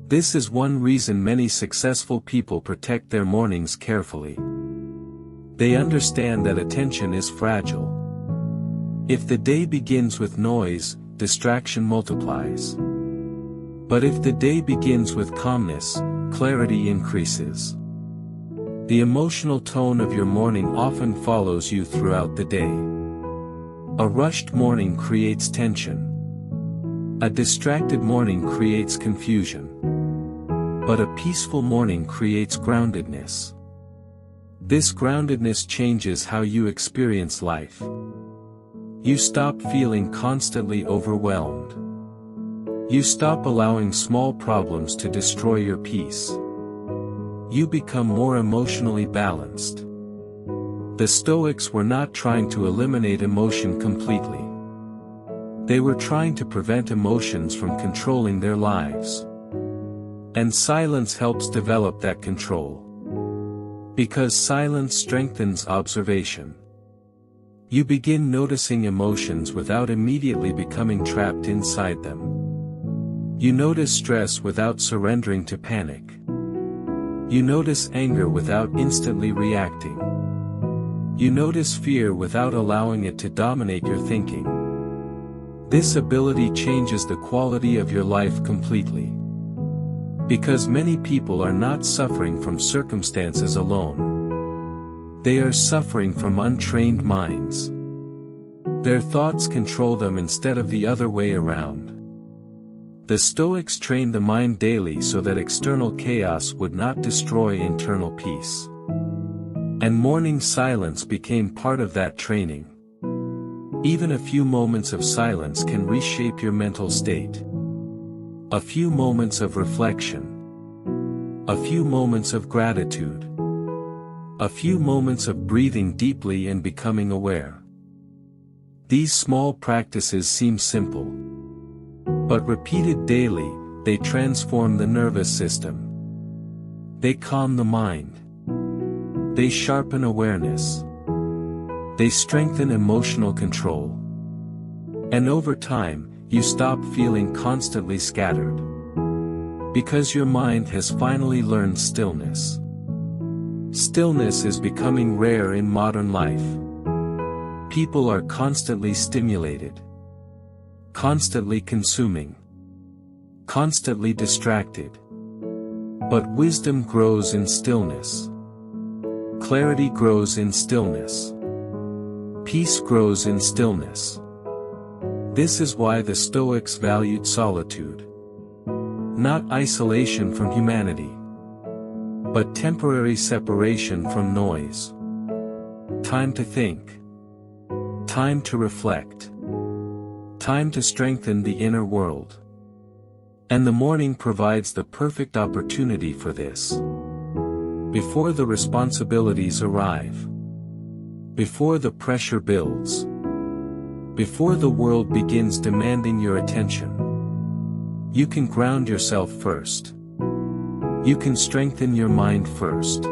This is one reason many successful people protect their mornings carefully. They understand that attention is fragile. If the day begins with noise, distraction multiplies. But if the day begins with calmness, clarity increases. The emotional tone of your morning often follows you throughout the day. A rushed morning creates tension. A distracted morning creates confusion. But a peaceful morning creates groundedness. This groundedness changes how you experience life. You stop feeling constantly overwhelmed. You stop allowing small problems to destroy your peace. You become more emotionally balanced. The Stoics were not trying to eliminate emotion completely. They were trying to prevent emotions from controlling their lives. And silence helps develop that control. Because silence strengthens observation. You begin noticing emotions without immediately becoming trapped inside them. You notice stress without surrendering to panic. You notice anger without instantly reacting. You notice fear without allowing it to dominate your thinking. This ability changes the quality of your life completely. Because many people are not suffering from circumstances alone. They are suffering from untrained minds. Their thoughts control them instead of the other way around. The Stoics trained the mind daily so that external chaos would not destroy internal peace. And morning silence became part of that training. Even a few moments of silence can reshape your mental state. A few moments of reflection. A few moments of gratitude. A few moments of breathing deeply and becoming aware. These small practices seem simple. But repeated daily, they transform the nervous system. They calm the mind. They sharpen awareness. They strengthen emotional control. And over time, you stop feeling constantly scattered. Because your mind has finally learned stillness. Stillness is becoming rare in modern life. People are constantly stimulated. Constantly consuming. Constantly distracted. But wisdom grows in stillness. Clarity grows in stillness. Peace grows in stillness. This is why the Stoics valued solitude. Not isolation from humanity. But temporary separation from noise. Time to think. Time to reflect. Time to strengthen the inner world. And the morning provides the perfect opportunity for this. Before the responsibilities arrive. Before the pressure builds. Before the world begins demanding your attention. You can ground yourself first. You can strengthen your mind first.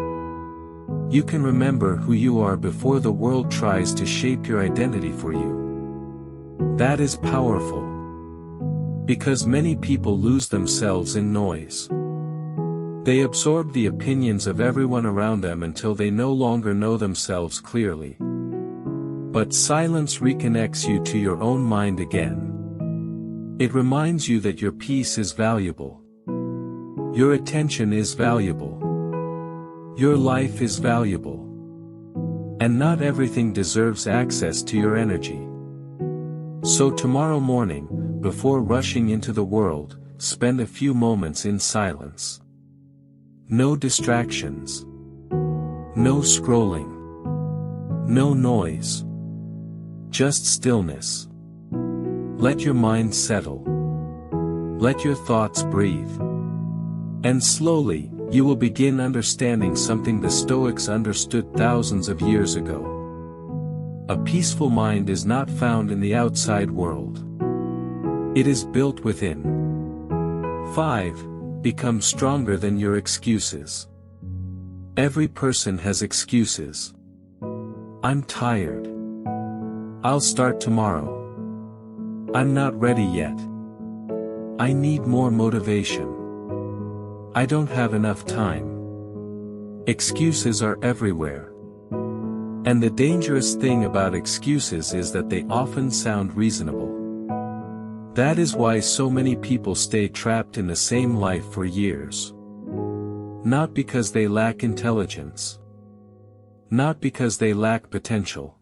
You can remember who you are before the world tries to shape your identity for you. That is powerful. Because many people lose themselves in noise. They absorb the opinions of everyone around them until they no longer know themselves clearly. But silence reconnects you to your own mind again. It reminds you that your peace is valuable. Your attention is valuable. Your life is valuable. And not everything deserves access to your energy. So tomorrow morning, before rushing into the world, spend a few moments in silence. No distractions. No scrolling. No noise. Just stillness. Let your mind settle. Let your thoughts breathe. And slowly, you will begin understanding something the Stoics understood thousands of years ago. A peaceful mind is not found in the outside world. It is built within. 5. Become stronger than your excuses. Every person has excuses. I'm tired. I'll start tomorrow. I'm not ready yet. I need more motivation. I don't have enough time. Excuses are everywhere. And the dangerous thing about excuses is that they often sound reasonable. That is why so many people stay trapped in the same life for years. Not because they lack intelligence. Not because they lack potential.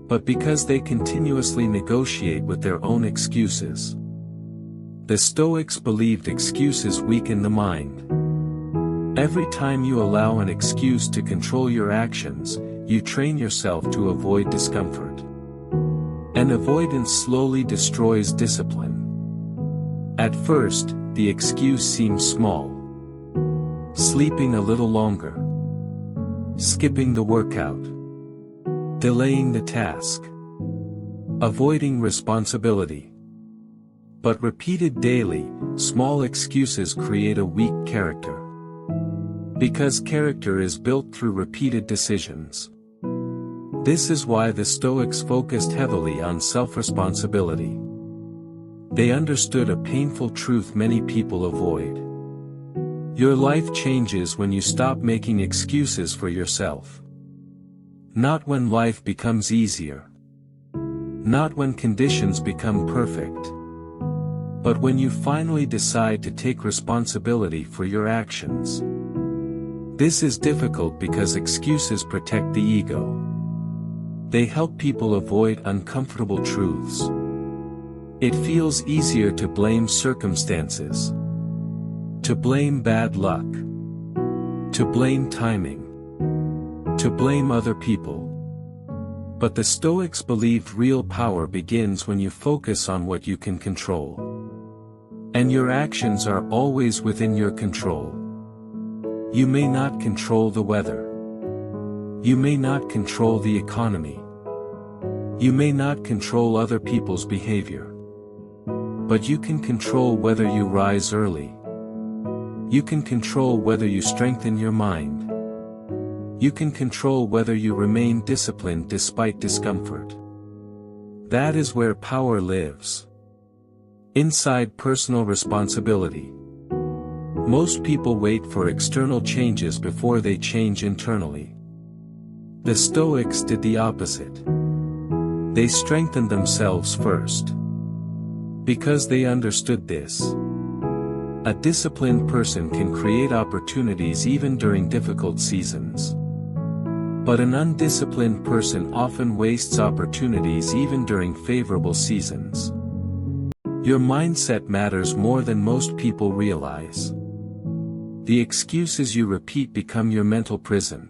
But because they continuously negotiate with their own excuses. The Stoics believed excuses weaken the mind. Every time you allow an excuse to control your actions, you train yourself to avoid discomfort. And avoidance slowly destroys discipline. At first, the excuse seems small. Sleeping a little longer. Skipping the workout. Delaying the task. Avoiding responsibility. But repeated daily, small excuses create a weak character. Because character is built through repeated decisions. This is why the Stoics focused heavily on self-responsibility. They understood a painful truth many people avoid. Your life changes when you stop making excuses for yourself. Not when life becomes easier. Not when conditions become perfect. But when you finally decide to take responsibility for your actions. This is difficult because excuses protect the ego. They help people avoid uncomfortable truths. It feels easier to blame circumstances. To blame bad luck. To blame timing. To blame other people. But the Stoics believed real power begins when you focus on what you can control. And your actions are always within your control. You may not control the weather. You may not control the economy. You may not control other people's behavior. But you can control whether you rise early. You can control whether you strengthen your mind. You can control whether you remain disciplined despite discomfort. That is where power lives. Inside personal responsibility. Most people wait for external changes before they change internally. The Stoics did the opposite. They strengthened themselves first. Because they understood this. A disciplined person can create opportunities even during difficult seasons. But an undisciplined person often wastes opportunities even during favorable seasons. Your mindset matters more than most people realize. The excuses you repeat become your mental prison.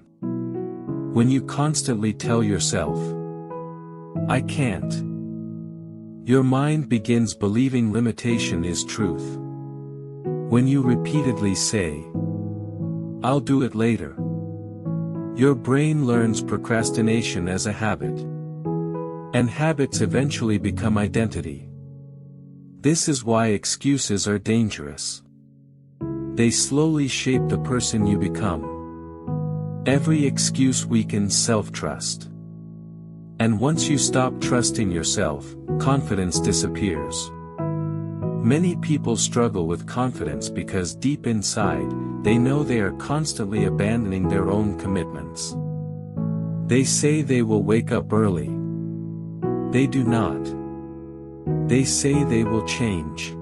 When you constantly tell yourself, I can't. Your mind begins believing limitation is truth. When you repeatedly say, I'll do it later. Your brain learns procrastination as a habit. And habits eventually become identity. This is why excuses are dangerous. They slowly shape the person you become. Every excuse weakens self-trust. And once you stop trusting yourself, confidence disappears. Many people struggle with confidence because deep inside, they know they are constantly abandoning their own commitments. They say they will wake up early. They do not. They say they will change.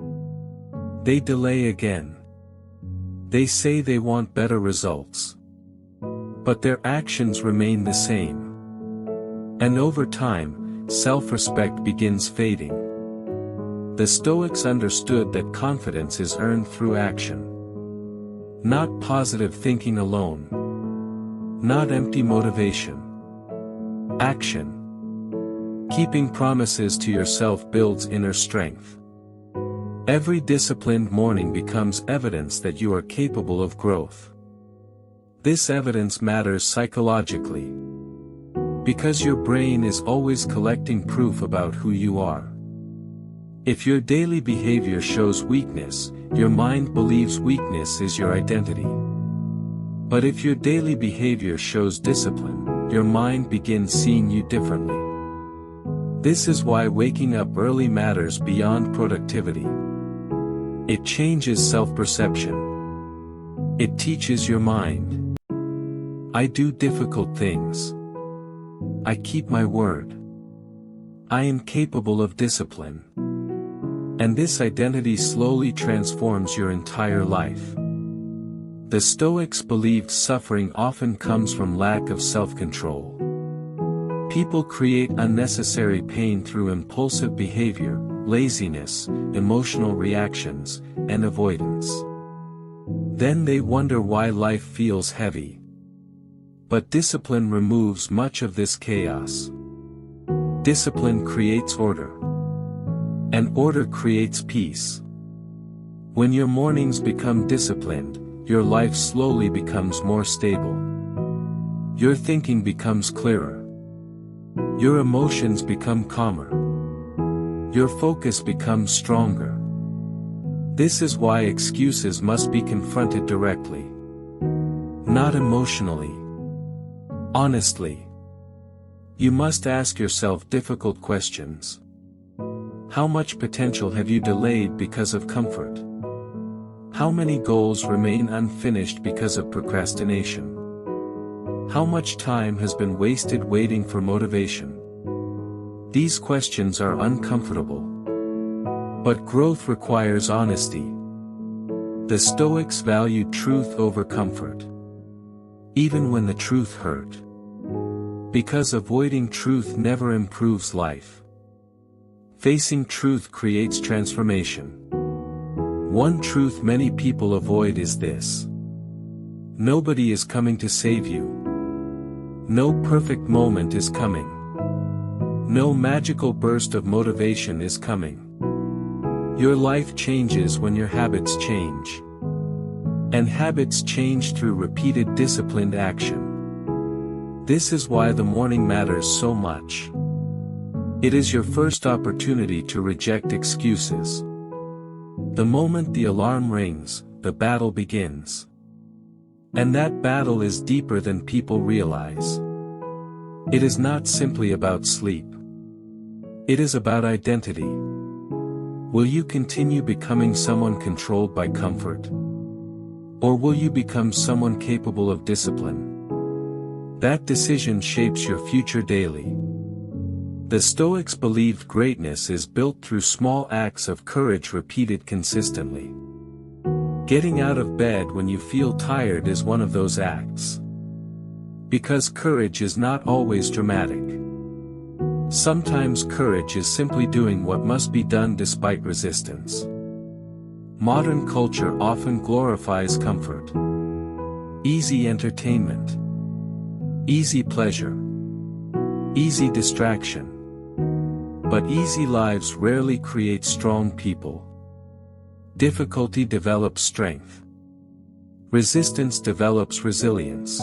They delay again. They say they want better results. But their actions remain the same. And over time, self-respect begins fading. The Stoics understood that confidence is earned through action. Not positive thinking alone. Not empty motivation. Action. Keeping promises to yourself builds inner strength. Every disciplined morning becomes evidence that you are capable of growth. This evidence matters psychologically. Because your brain is always collecting proof about who you are. If your daily behavior shows weakness, your mind believes weakness is your identity. But if your daily behavior shows discipline, your mind begins seeing you differently. This is why waking up early matters beyond productivity. It changes self-perception. It teaches your mind. I do difficult things. I keep my word. I am capable of discipline. And this identity slowly transforms your entire life. The Stoics believed suffering often comes from lack of self-control. People create unnecessary pain through impulsive behavior, laziness, emotional reactions, and avoidance. Then they wonder why life feels heavy. But discipline removes much of this chaos. Discipline creates order. And order creates peace. When your mornings become disciplined, your life slowly becomes more stable. Your thinking becomes clearer. Your emotions become calmer. Your focus becomes stronger. This is why excuses must be confronted directly. Not emotionally. Honestly. You must ask yourself difficult questions. How much potential have you delayed because of comfort? How many goals remain unfinished because of procrastination? How much time has been wasted waiting for motivation? These questions are uncomfortable. But growth requires honesty. The Stoics valued truth over comfort. Even when the truth hurt. Because avoiding truth never improves life. Facing truth creates transformation. One truth many people avoid is this. Nobody is coming to save you. No perfect moment is coming. No magical burst of motivation is coming. Your life changes when your habits change. And habits change through repeated disciplined action. This is why the morning matters so much. It is your first opportunity to reject excuses. The moment the alarm rings, the battle begins. And that battle is deeper than people realize. It is not simply about sleep. It is about identity. Will you continue becoming someone controlled by comfort? Or will you become someone capable of discipline? That decision shapes your future daily. The Stoics believed greatness is built through small acts of courage repeated consistently. Getting out of bed when you feel tired is one of those acts. Because courage is not always dramatic. Sometimes courage is simply doing what must be done despite resistance. Modern culture often glorifies comfort. Easy entertainment. Easy pleasure. Easy distraction. But easy lives rarely create strong people. Difficulty develops strength. Resistance develops resilience.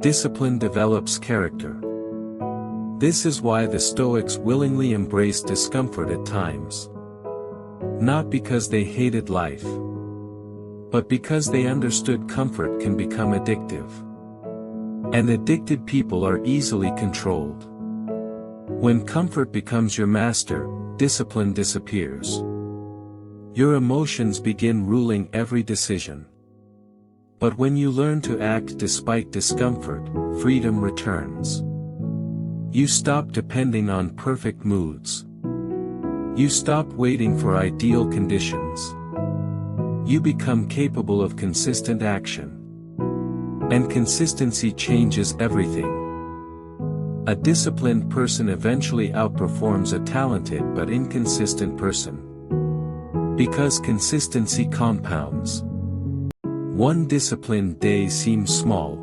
Discipline develops character. This is why the Stoics willingly embraced discomfort at times. Not because they hated life, but because they understood comfort can become addictive. And addicted people are easily controlled. When comfort becomes your master, discipline disappears. Your emotions begin ruling every decision. But when you learn to act despite discomfort, freedom returns. You stop depending on perfect moods. You stop waiting for ideal conditions. You become capable of consistent action. And consistency changes everything. A disciplined person eventually outperforms a talented but inconsistent person. Because consistency compounds. One disciplined day seems small.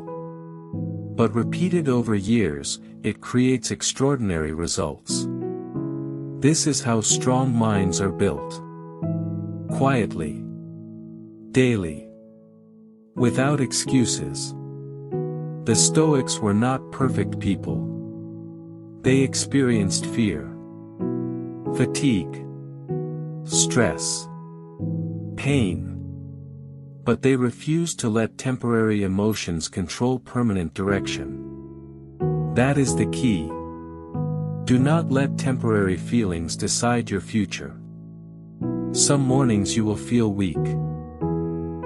But repeated over years, it creates extraordinary results. This is how strong minds are built. Quietly. Daily. Without excuses. The Stoics were not perfect people. They experienced fear, fatigue, stress, pain. But they refused to let temporary emotions control permanent direction. That is the key. Do not let temporary feelings decide your future. Some mornings you will feel weak.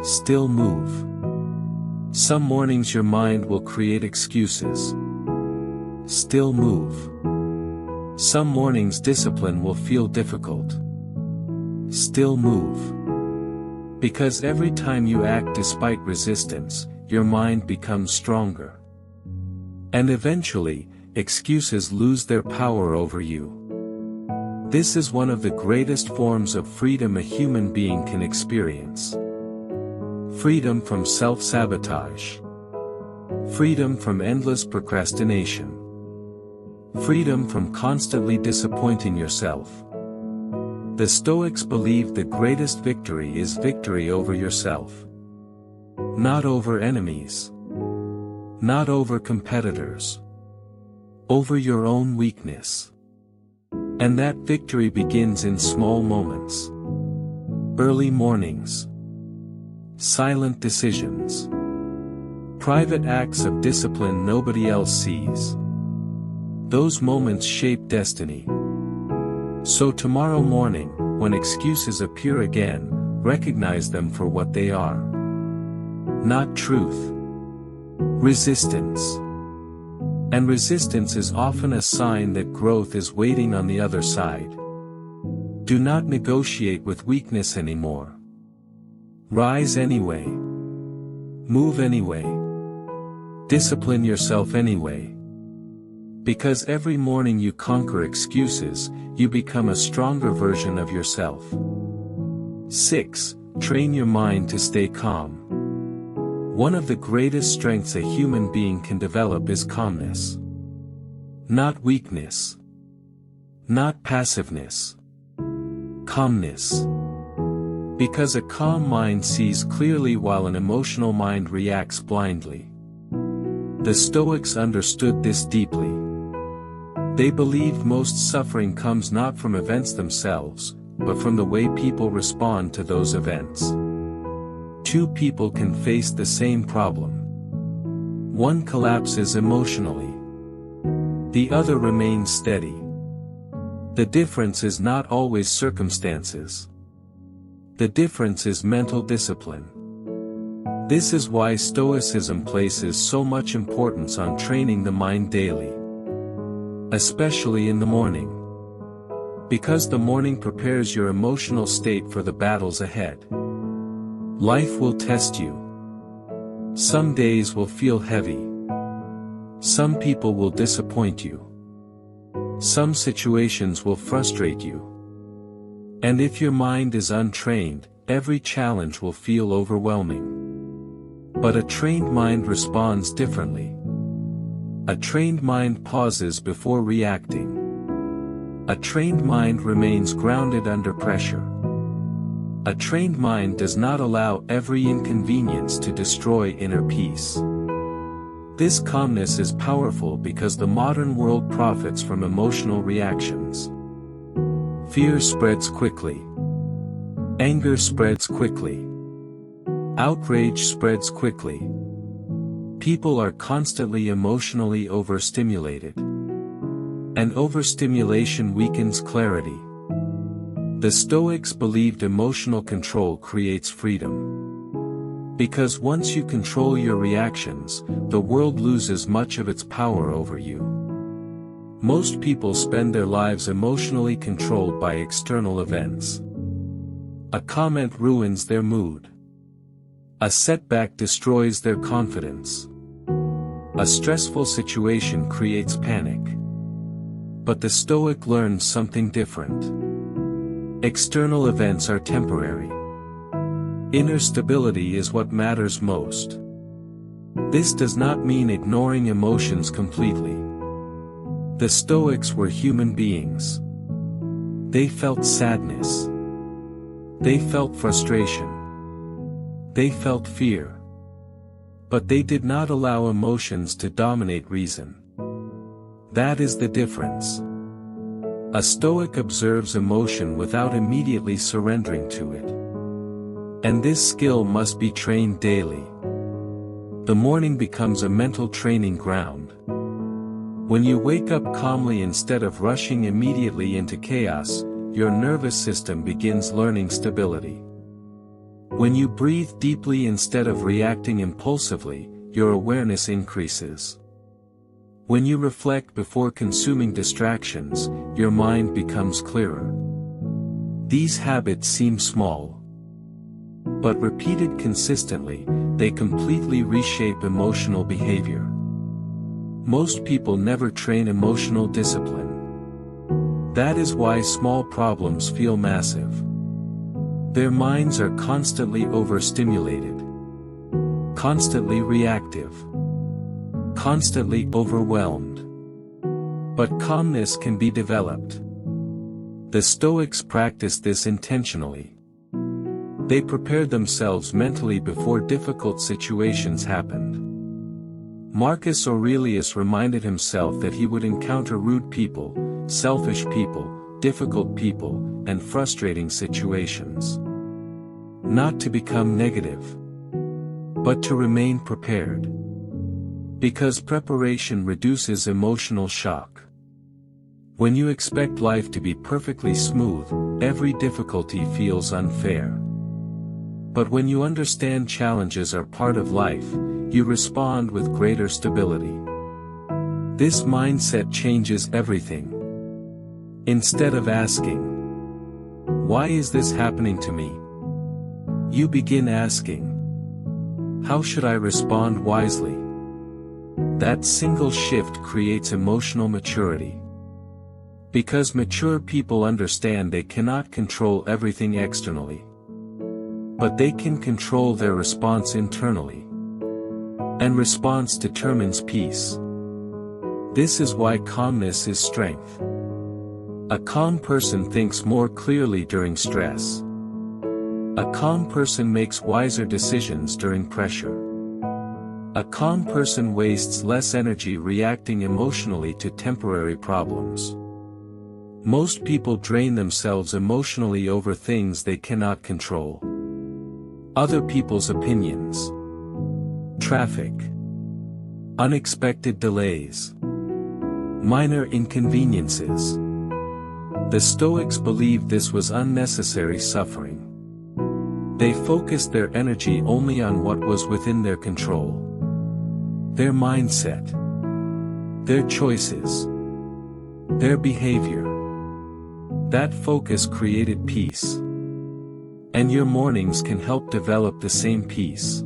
Still move. Some mornings your mind will create excuses. Still move. Some mornings discipline will feel difficult. Still move. Because every time you act despite resistance, your mind becomes stronger. And eventually, excuses lose their power over you. This is one of the greatest forms of freedom a human being can experience. Freedom from self-sabotage. Freedom from endless procrastination. Freedom from constantly disappointing yourself. The Stoics believed the greatest victory is victory over yourself. Not over enemies. Not over competitors. Over your own weakness. And that victory begins in small moments. Early mornings. Silent decisions. Private acts of discipline nobody else sees. Those moments shape destiny. So tomorrow morning, when excuses appear again, recognize them for what they are. Not truth. Resistance. And resistance is often a sign that growth is waiting on the other side. Do not negotiate with weakness anymore. Rise anyway. Move anyway. Discipline yourself anyway. Because every morning you conquer excuses, you become a stronger version of yourself. 6. Train your mind to stay calm. One of the greatest strengths a human being can develop is calmness. Not weakness. Not passiveness. Calmness. Because a calm mind sees clearly while an emotional mind reacts blindly. The Stoics understood this deeply. They believed most suffering comes not from events themselves, but from the way people respond to those events. Two people can face the same problem. One collapses emotionally. The other remains steady. The difference is not always circumstances. The difference is mental discipline. This is why Stoicism places so much importance on training the mind daily. Especially in the morning. Because the morning prepares your emotional state for the battles ahead. Life will test you. Some days will feel heavy. Some people will disappoint you. Some situations will frustrate you. And if your mind is untrained, every challenge will feel overwhelming. But a trained mind responds differently. A trained mind pauses before reacting. A trained mind remains grounded under pressure. A trained mind does not allow every inconvenience to destroy inner peace. This calmness is powerful because the modern world profits from emotional reactions. Fear spreads quickly. Anger spreads quickly. Outrage spreads quickly. People are constantly emotionally overstimulated. And overstimulation weakens clarity. The Stoics believed emotional control creates freedom. Because once you control your reactions, the world loses much of its power over you. Most people spend their lives emotionally controlled by external events. A comment ruins their mood. A setback destroys their confidence. A stressful situation creates panic. But the Stoic learns something different. External events are temporary. Inner stability is what matters most. This does not mean ignoring emotions completely. The Stoics were human beings. They felt sadness. They felt frustration. They felt fear. But they did not allow emotions to dominate reason. That is the difference. A Stoic observes emotion without immediately surrendering to it. And this skill must be trained daily. The morning becomes a mental training ground. When you wake up calmly instead of rushing immediately into chaos, your nervous system begins learning stability. When you breathe deeply instead of reacting impulsively, your awareness increases. When you reflect before consuming distractions, your mind becomes clearer. These habits seem small. But repeated consistently, they completely reshape emotional behavior. Most people never train emotional discipline. That is why small problems feel massive. Their minds are constantly overstimulated, constantly reactive, constantly overwhelmed. But calmness can be developed. The Stoics practiced this intentionally. They prepared themselves mentally before difficult situations happened. Marcus Aurelius reminded himself that he would encounter rude people, selfish people, difficult people, and frustrating situations. Not to become negative, but to remain prepared. Because preparation reduces emotional shock. When you expect life to be perfectly smooth, every difficulty feels unfair. But when you understand challenges are part of life, you respond with greater stability. This mindset changes everything. Instead of asking, "Why is this happening to me?" you begin asking, "How should I respond wisely?" That single shift creates emotional maturity. Because mature people understand they cannot control everything externally. But they can control their response internally. And response determines peace. This is why calmness is strength. A calm person thinks more clearly during stress. A calm person makes wiser decisions during pressure. A calm person wastes less energy reacting emotionally to temporary problems. Most people drain themselves emotionally over things they cannot control. Other people's opinions, traffic, unexpected delays, minor inconveniences. The Stoics believed this was unnecessary suffering. They focused their energy only on what was within their control. Their mindset, their choices, their behavior. That focus created peace. And your mornings can help develop the same peace.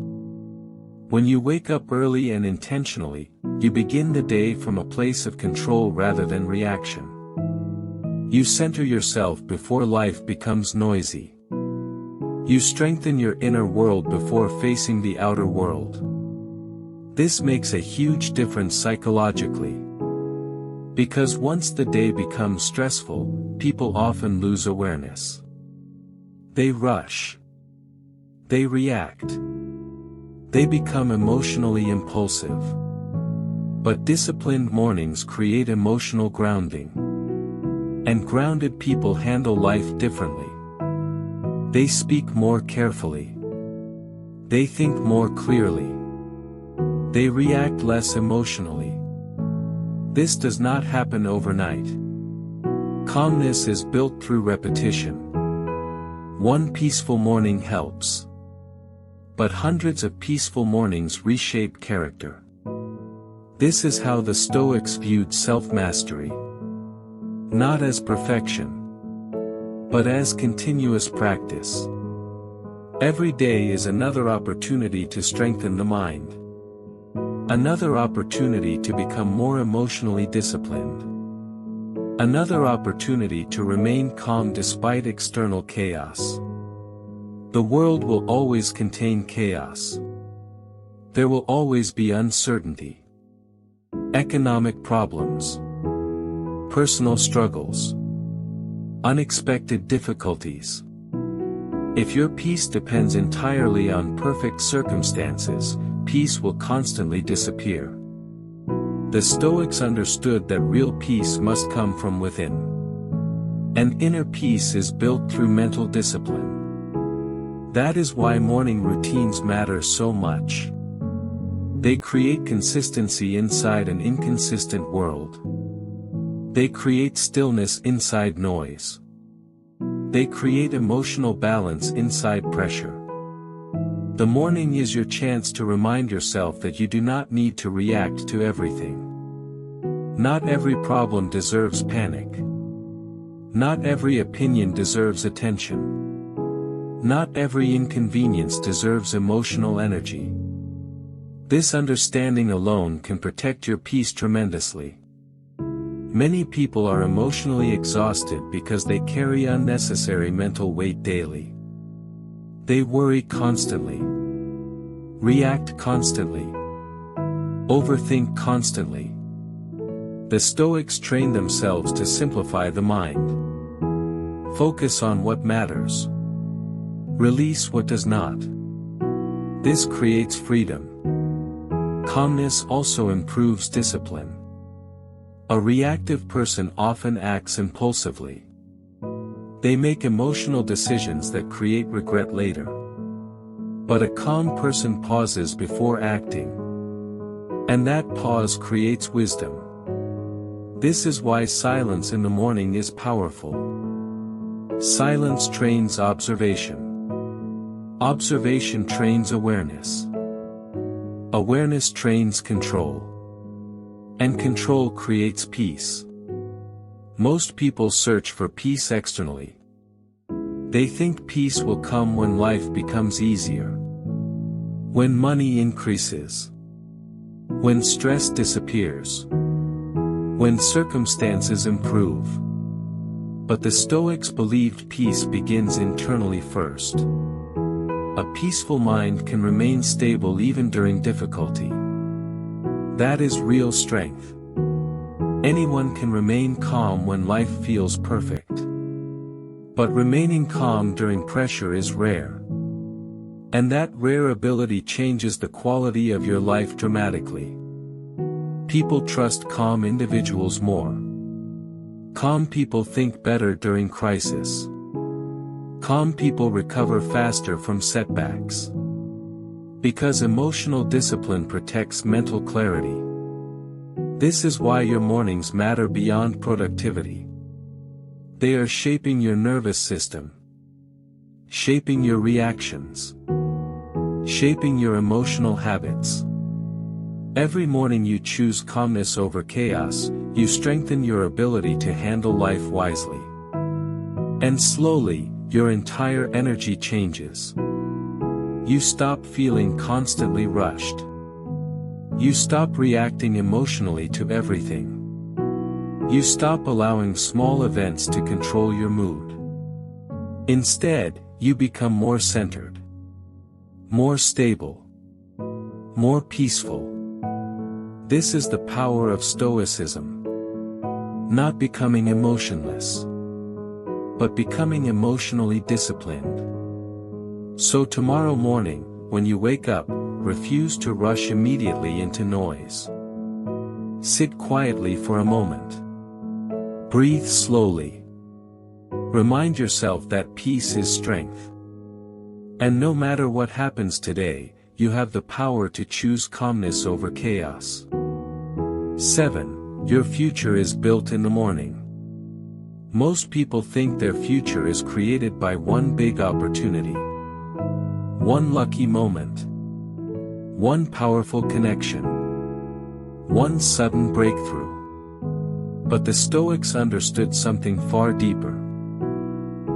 When you wake up early and intentionally, you begin the day from a place of control rather than reaction. You center yourself before life becomes noisy. You strengthen your inner world before facing the outer world. This makes a huge difference psychologically. Because once the day becomes stressful, people often lose awareness. They rush. They react. They become emotionally impulsive. But disciplined mornings create emotional grounding. And grounded people handle life differently. They speak more carefully. They think more clearly. They react less emotionally. This does not happen overnight. Calmness is built through repetition. One peaceful morning helps. But hundreds of peaceful mornings reshape character. This is how the Stoics viewed self-mastery. Not as perfection, but as continuous practice. Every day is another opportunity to strengthen the mind. Another opportunity to become more emotionally disciplined. Another opportunity to remain calm despite external chaos. The world will always contain chaos. There will always be uncertainty. Economic problems. Personal struggles. Unexpected difficulties. If your peace depends entirely on perfect circumstances, peace will constantly disappear. The Stoics understood that real peace must come from within. And inner peace is built through mental discipline. That is why morning routines matter so much. They create consistency inside an inconsistent world. They create stillness inside noise. They create emotional balance inside pressure. The morning is your chance to remind yourself that you do not need to react to everything. Not every problem deserves panic. Not every opinion deserves attention. Not every inconvenience deserves emotional energy. This understanding alone can protect your peace tremendously. Many people are emotionally exhausted because they carry unnecessary mental weight daily. They worry constantly, react constantly, overthink constantly. The Stoics train themselves to simplify the mind. Focus on what matters. Release what does not. This creates freedom. Calmness also improves discipline. A reactive person often acts impulsively. They make emotional decisions that create regret later. But a calm person pauses before acting. And that pause creates wisdom. This is why silence in the morning is powerful. Silence trains observation. Observation trains awareness. Awareness trains control. And control creates peace. Most people search for peace externally. They think peace will come when life becomes easier. When money increases. When stress disappears. When circumstances improve. But the Stoics believed peace begins internally first. A peaceful mind can remain stable even during difficulty. That is real strength. Anyone can remain calm when life feels perfect. But remaining calm during pressure is rare. And that rare ability changes the quality of your life dramatically. People trust calm individuals more. Calm people think better during crisis. Calm people recover faster from setbacks. Because emotional discipline protects mental clarity. This is why your mornings matter beyond productivity. They are shaping your nervous system. Shaping your reactions. Shaping your emotional habits. Every morning you choose calmness over chaos, you strengthen your ability to handle life wisely. And slowly, your entire energy changes. You stop feeling constantly rushed. You stop reacting emotionally to everything. You stop allowing small events to control your mood. Instead, you become more centered. More stable. More peaceful. This is the power of Stoicism. Not becoming emotionless, but becoming emotionally disciplined. So tomorrow morning, when you wake up, refuse to rush immediately into noise. Sit quietly for a moment. Breathe slowly. Remind yourself that peace is strength. And no matter what happens today, you have the power to choose calmness over chaos. 7. Your future is built in the morning. Most people think their future is created by one big opportunity. one lucky moment, one powerful connection, one sudden breakthrough. But the Stoics understood something far deeper.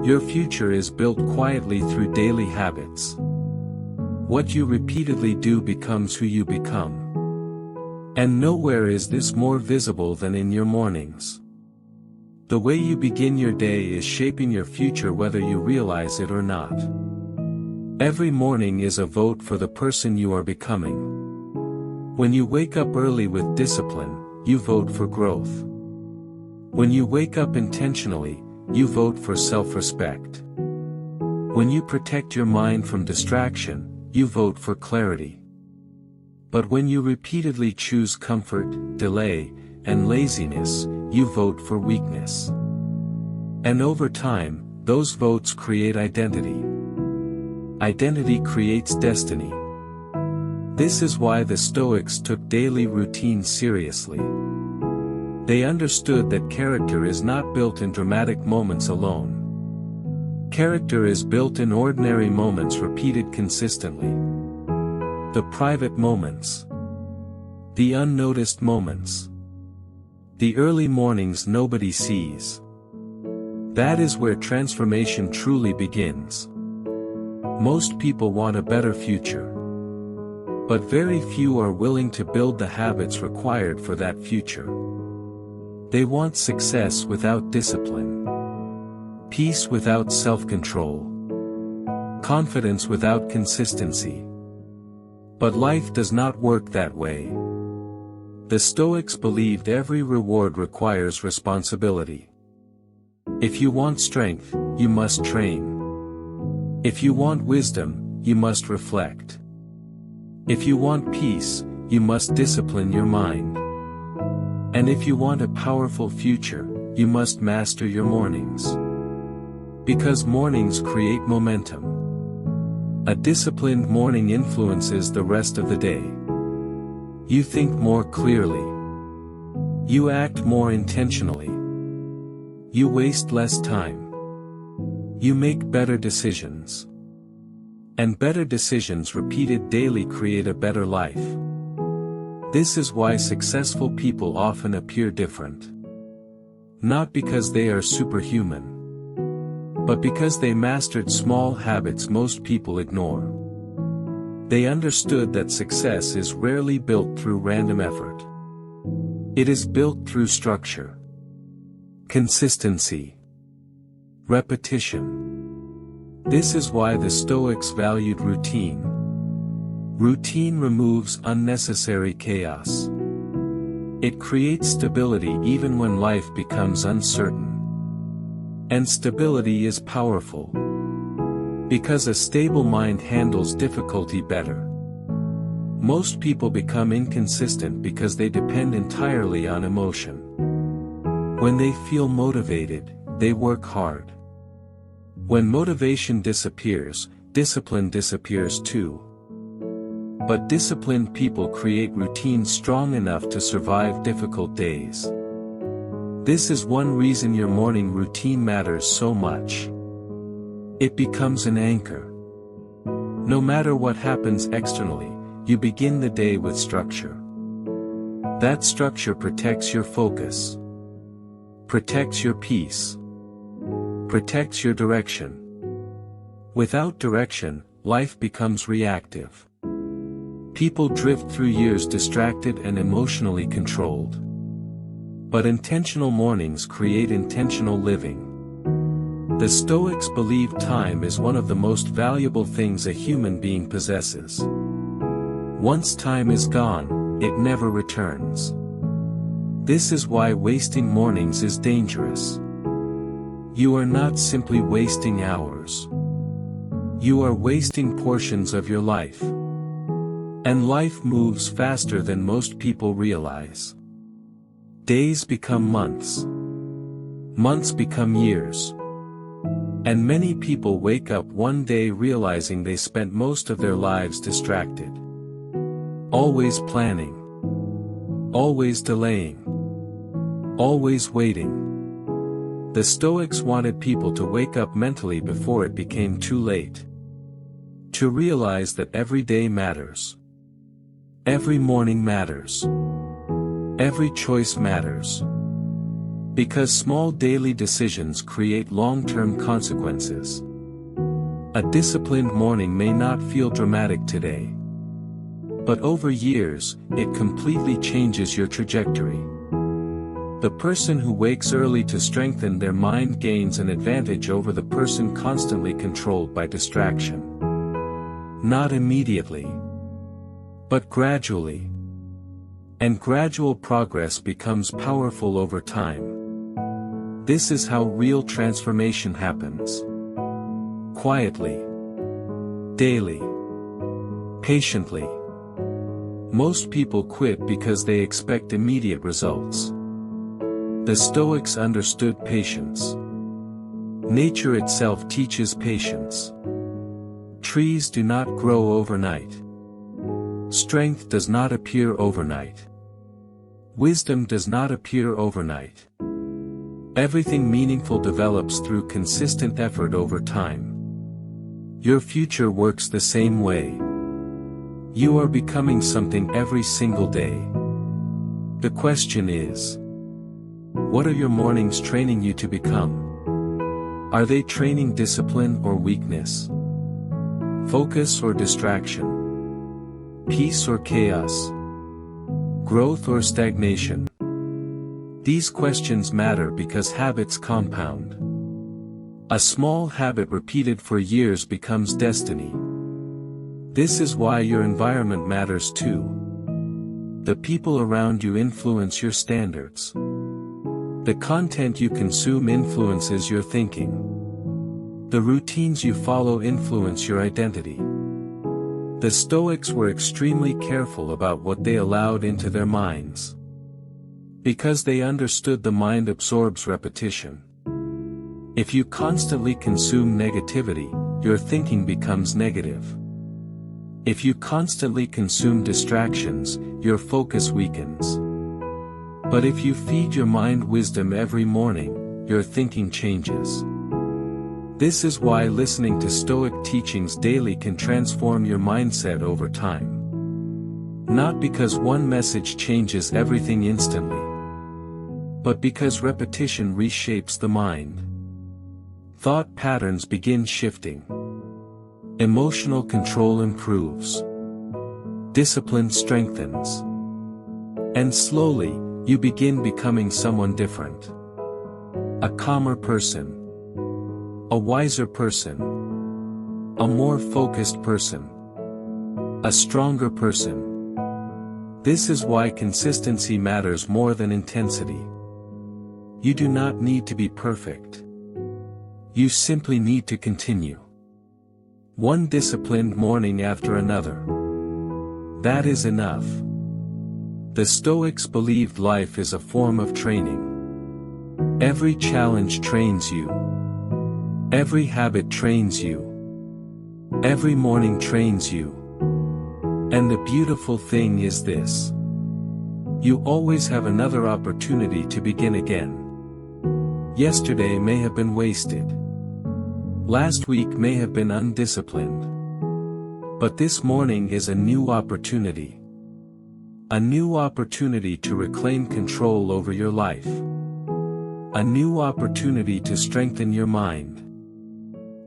Your future is built quietly through daily habits. What you repeatedly do becomes who you become. And nowhere is this more visible than in your mornings. The way you begin your day is shaping your future whether you realize it or not. Every morning is a vote for the person you are becoming. When you wake up early with discipline, you vote for growth. When you wake up intentionally, you vote for self-respect. When you protect your mind from distraction, you vote for clarity. But when you repeatedly choose comfort, delay, and laziness, you vote for weakness. And over time, those votes create identity. Identity creates destiny. This is why the Stoics took daily routine seriously. They understood that character is not built in dramatic moments alone. Character is built in ordinary moments repeated consistently. The private moments. The unnoticed moments. The early mornings nobody sees. That is where transformation truly begins. Most people want a better future. But very few are willing to build the habits required for that future. They want success without discipline. Peace without self-control. Confidence without consistency. But life does not work that way. The Stoics believed every reward requires responsibility. If you want strength, you must train. If you want wisdom, you must reflect. If you want peace, you must discipline your mind. And if you want a powerful future, you must master your mornings. Because mornings create momentum. A disciplined morning influences the rest of the day. You think more clearly. You act more intentionally. You waste less time. You make better decisions. And better decisions repeated daily create a better life. This is why successful people often appear different. Not because they are superhuman. But because they mastered small habits most people ignore. They understood that success is rarely built through random effort. It is built through structure, consistency, repetition. This is why the Stoics valued routine. Routine removes unnecessary chaos. It creates stability even when life becomes uncertain. And stability is powerful. Because a stable mind handles difficulty better. Most people become inconsistent because they depend entirely on emotion. When they feel motivated, they work hard. When motivation disappears, discipline disappears too. But disciplined people create routines strong enough to survive difficult days. This is one reason your morning routine matters so much. It becomes an anchor. No matter what happens externally, you begin the day with structure. That structure protects your focus, protects your peace, protects your direction. Without direction, life becomes reactive. People drift through years distracted and emotionally controlled. But intentional mornings create intentional living. The Stoics believe time is one of the most valuable things a human being possesses. Once time is gone, it never returns. This is why wasting mornings is dangerous. You are not simply wasting hours. You are wasting portions of your life. And life moves faster than most people realize. Days become months. Months become years. And many people wake up one day realizing they spent most of their lives distracted. Always planning. Always delaying. Always waiting. The Stoics wanted people to wake up mentally before it became too late. To realize that every day matters. Every morning matters. Every choice matters. Because small daily decisions create long-term consequences. A disciplined morning may not feel dramatic today. But over years, it completely changes your trajectory. The person who wakes early to strengthen their mind gains an advantage over the person constantly controlled by distraction. Not immediately, but gradually. And gradual progress becomes powerful over time. This is how real transformation happens. Quietly. Daily. Patiently. Most people quit because they expect immediate results. The Stoics understood patience. Nature itself teaches patience. Trees do not grow overnight. Strength does not appear overnight. Wisdom does not appear overnight. Everything meaningful develops through consistent effort over time. Your future works the same way. You are becoming something every single day. The question is, what are your mornings training you to become? Are they training discipline or weakness? Focus or distraction? Peace or chaos? Growth or stagnation? These questions matter because habits compound. A small habit repeated for years becomes destiny. This is why your environment matters too. The people around you influence your standards. The content you consume influences your thinking. The routines you follow influence your identity. The Stoics were extremely careful about what they allowed into their minds. Because they understood the mind absorbs repetition. If you constantly consume negativity, your thinking becomes negative. If you constantly consume distractions, your focus weakens. But if you feed your mind wisdom every morning, your thinking changes. This is why listening to Stoic teachings daily can transform your mindset over time. Not because one message changes everything instantly, but because repetition reshapes the mind. Thought patterns begin shifting. Emotional control improves. Discipline strengthens. And slowly, you begin becoming someone different. A calmer person. A wiser person. A more focused person. A stronger person. This is why consistency matters more than intensity. You do not need to be perfect. You simply need to continue. One disciplined morning after another. That is enough. The Stoics believed life is a form of training. Every challenge trains you. Every habit trains you. Every morning trains you. And the beautiful thing is this. You always have another opportunity to begin again. Yesterday may have been wasted. Last week may have been undisciplined. But this morning is a new opportunity. A new opportunity to reclaim control over your life. A new opportunity to strengthen your mind.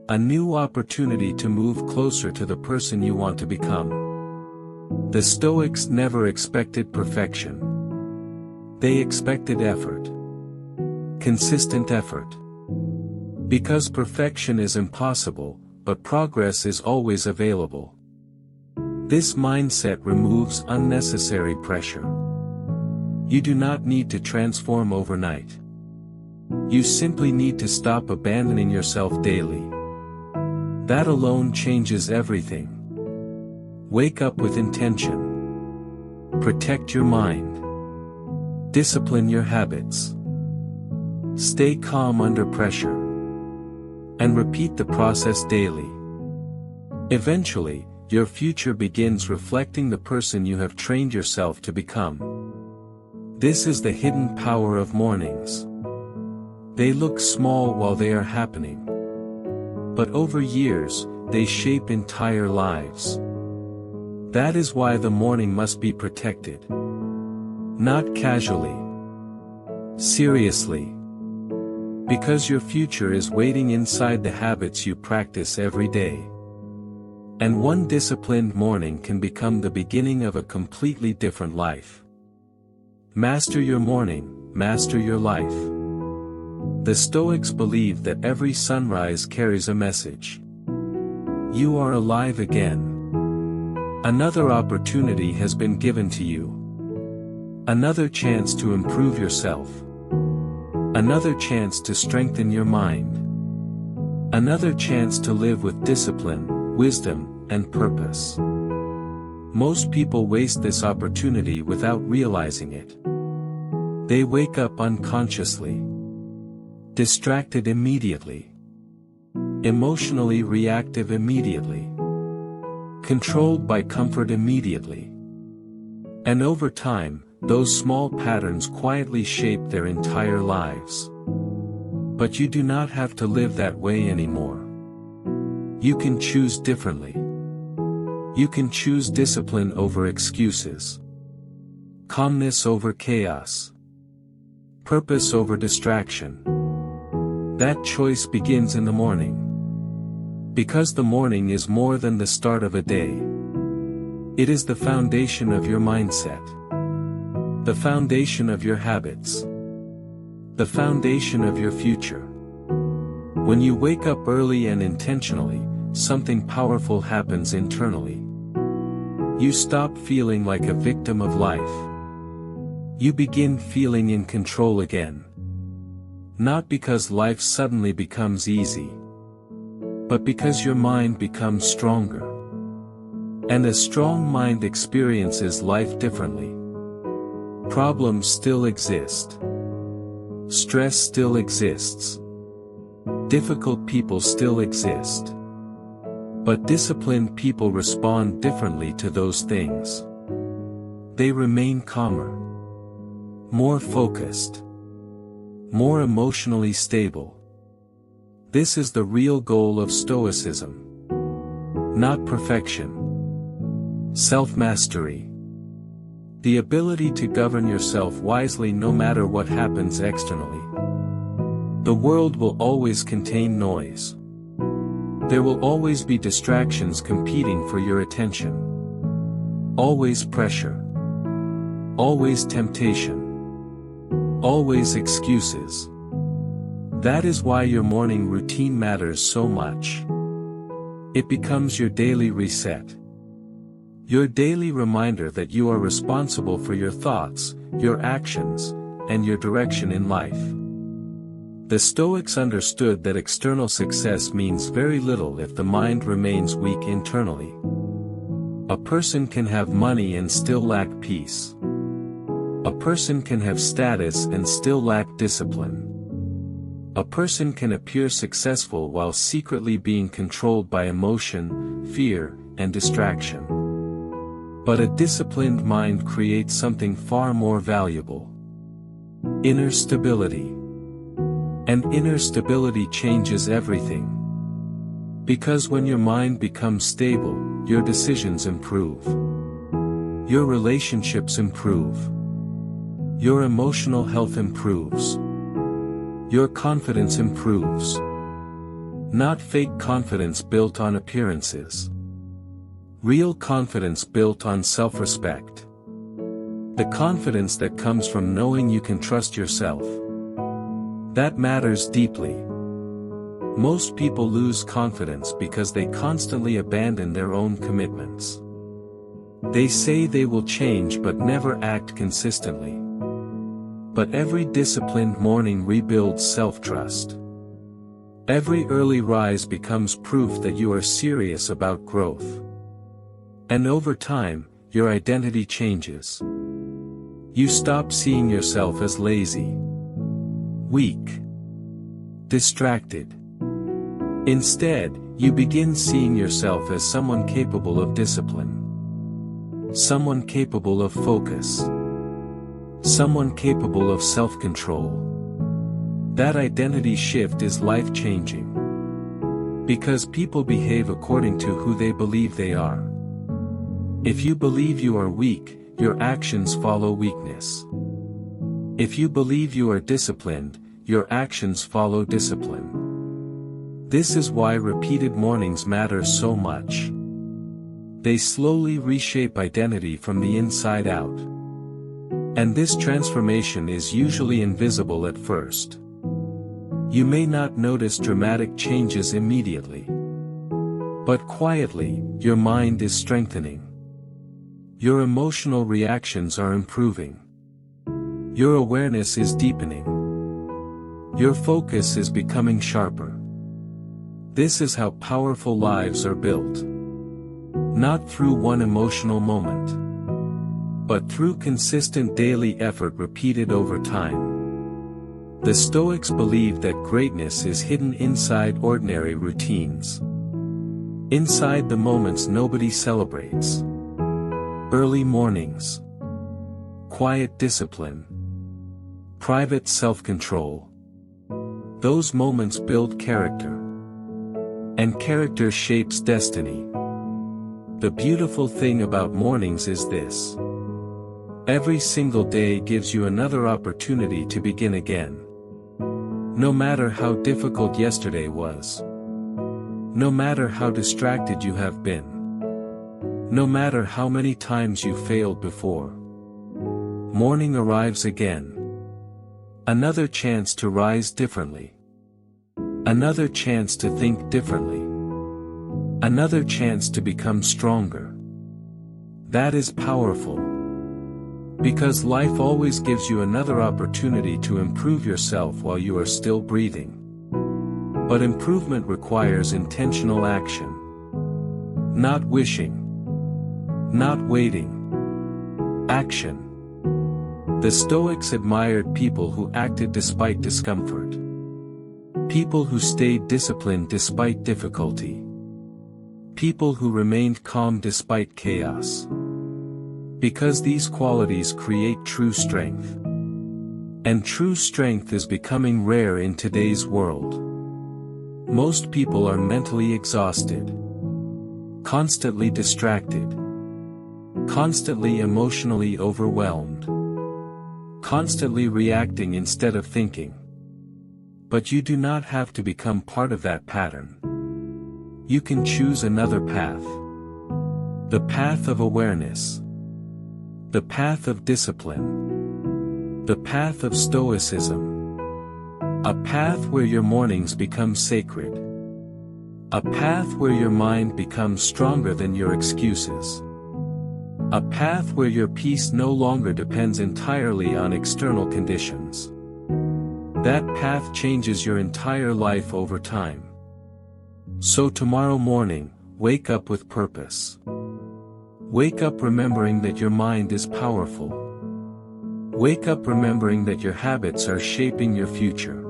A new opportunity to move closer to the person you want to become. The Stoics never expected perfection. They expected effort. Consistent effort. Because perfection is impossible, but progress is always available. This mindset removes unnecessary pressure. You do not need to transform overnight. You simply need to stop abandoning yourself daily. That alone changes everything. Wake up with intention. Protect your mind. Discipline your habits. Stay calm under pressure. And repeat the process daily. Eventually, your future begins reflecting the person you have trained yourself to become. This is the hidden power of mornings. They look small while they are happening. But over years, they shape entire lives. That is why the morning must be protected. Not casually. Seriously. Because your future is waiting inside the habits you practice every day. And one disciplined morning can become the beginning of a completely different life. Master your morning, master your life. The Stoics believe that every sunrise carries a message. You are alive again. Another opportunity has been given to you. Another chance to improve yourself. Another chance to strengthen your mind. Another chance to live with discipline, wisdom, and purpose. Most people waste this opportunity without realizing it. They wake up unconsciously. Distracted immediately. Emotionally reactive immediately. Controlled by comfort immediately. And over time, those small patterns quietly shape their entire lives. But you do not have to live that way anymore. You can choose differently. You can choose discipline over excuses. Calmness over chaos. Purpose over distraction. That choice begins in the morning. Because the morning is more than the start of a day. It is the foundation of your mindset. The foundation of your habits. The foundation of your future. When you wake up early and intentionally, something powerful happens internally. You stop feeling like a victim of life. You begin feeling in control again. Not because life suddenly becomes easy, but because your mind becomes stronger. And a strong mind experiences life differently. Problems still exist. Stress still exists. Difficult people still exist. But disciplined people respond differently to those things. They remain calmer. More focused. More emotionally stable. This is the real goal of Stoicism. Not perfection. Self-mastery. The ability to govern yourself wisely no matter what happens externally. The world will always contain noise. There will always be distractions competing for your attention. Always pressure. Always temptation. Always excuses. That is why your morning routine matters so much. It becomes your daily reset. Your daily reminder that you are responsible for your thoughts, your actions, and your direction in life. The Stoics understood that external success means very little if the mind remains weak internally. A person can have money and still lack peace. A person can have status and still lack discipline. A person can appear successful while secretly being controlled by emotion, fear, and distraction. But a disciplined mind creates something far more valuable. Inner stability. And inner stability changes everything. Because when your mind becomes stable, your decisions improve. Your relationships improve. Your emotional health improves. Your confidence improves. Not fake confidence built on appearances. Real confidence built on self-respect. The confidence that comes from knowing you can trust yourself. That matters deeply. Most people lose confidence because they constantly abandon their own commitments. They say they will change but never act consistently. But every disciplined morning rebuilds self-trust. Every early rise becomes proof that you are serious about growth. And over time, your identity changes. You stop seeing yourself as lazy, weak, distracted. Instead, you begin seeing yourself as someone capable of discipline. Someone capable of focus. Someone capable of self-control. That identity shift is life-changing. Because people behave according to who they believe they are. If you believe you are weak, your actions follow weakness. If you believe you are disciplined, your actions follow discipline. This is why repeated mornings matter so much. They slowly reshape identity from the inside out. And this transformation is usually invisible at first. You may not notice dramatic changes immediately. But quietly, your mind is strengthening. Your emotional reactions are improving. Your awareness is deepening. Your focus is becoming sharper. This is how powerful lives are built. Not through one emotional moment, but through consistent daily effort repeated over time. The Stoics believe that greatness is hidden inside ordinary routines. Inside the moments nobody celebrates. Early mornings. Quiet discipline. Private self-control. Those moments build character. And character shapes destiny. The beautiful thing about mornings is this. Every single day gives you another opportunity to begin again. No matter how difficult yesterday was. No matter how distracted you have been. No matter how many times you failed before. Morning arrives again. Another chance to rise differently. Another chance to think differently. Another chance to become stronger. That is powerful. Because life always gives you another opportunity to improve yourself while you are still breathing. But improvement requires intentional action. Not wishing. Not waiting. Action. The Stoics admired people who acted despite discomfort. People who stayed disciplined despite difficulty. People who remained calm despite chaos. Because these qualities create true strength. And true strength is becoming rare in today's world. Most people are mentally exhausted. Constantly distracted. Constantly emotionally overwhelmed. Constantly reacting instead of thinking. But you do not have to become part of that pattern. You can choose another path. The path of awareness. The path of discipline. The path of Stoicism. A path where your mornings become sacred. A path where your mind becomes stronger than your excuses. A path where your peace no longer depends entirely on external conditions. That path changes your entire life over time. So tomorrow morning, wake up with purpose. Wake up remembering that your mind is powerful. Wake up remembering that your habits are shaping your future.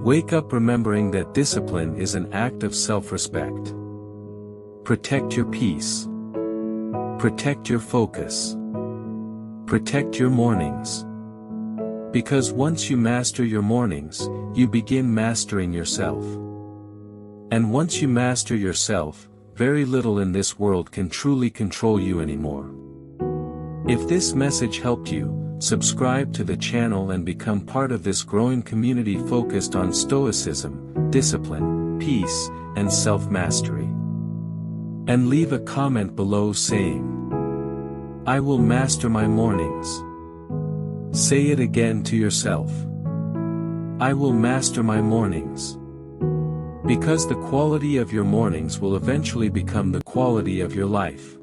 Wake up remembering that discipline is an act of self-respect. Protect your peace. Protect your focus. Protect your mornings. Because once you master your mornings, you begin mastering yourself. And once you master yourself, very little in this world can truly control you anymore. If this message helped you, subscribe to the channel and become part of this growing community focused on Stoicism, discipline, peace, and self-mastery. And leave a comment below saying, "I will master my mornings." Say it again to yourself. "I will master my mornings." Because the quality of your mornings will eventually become the quality of your life.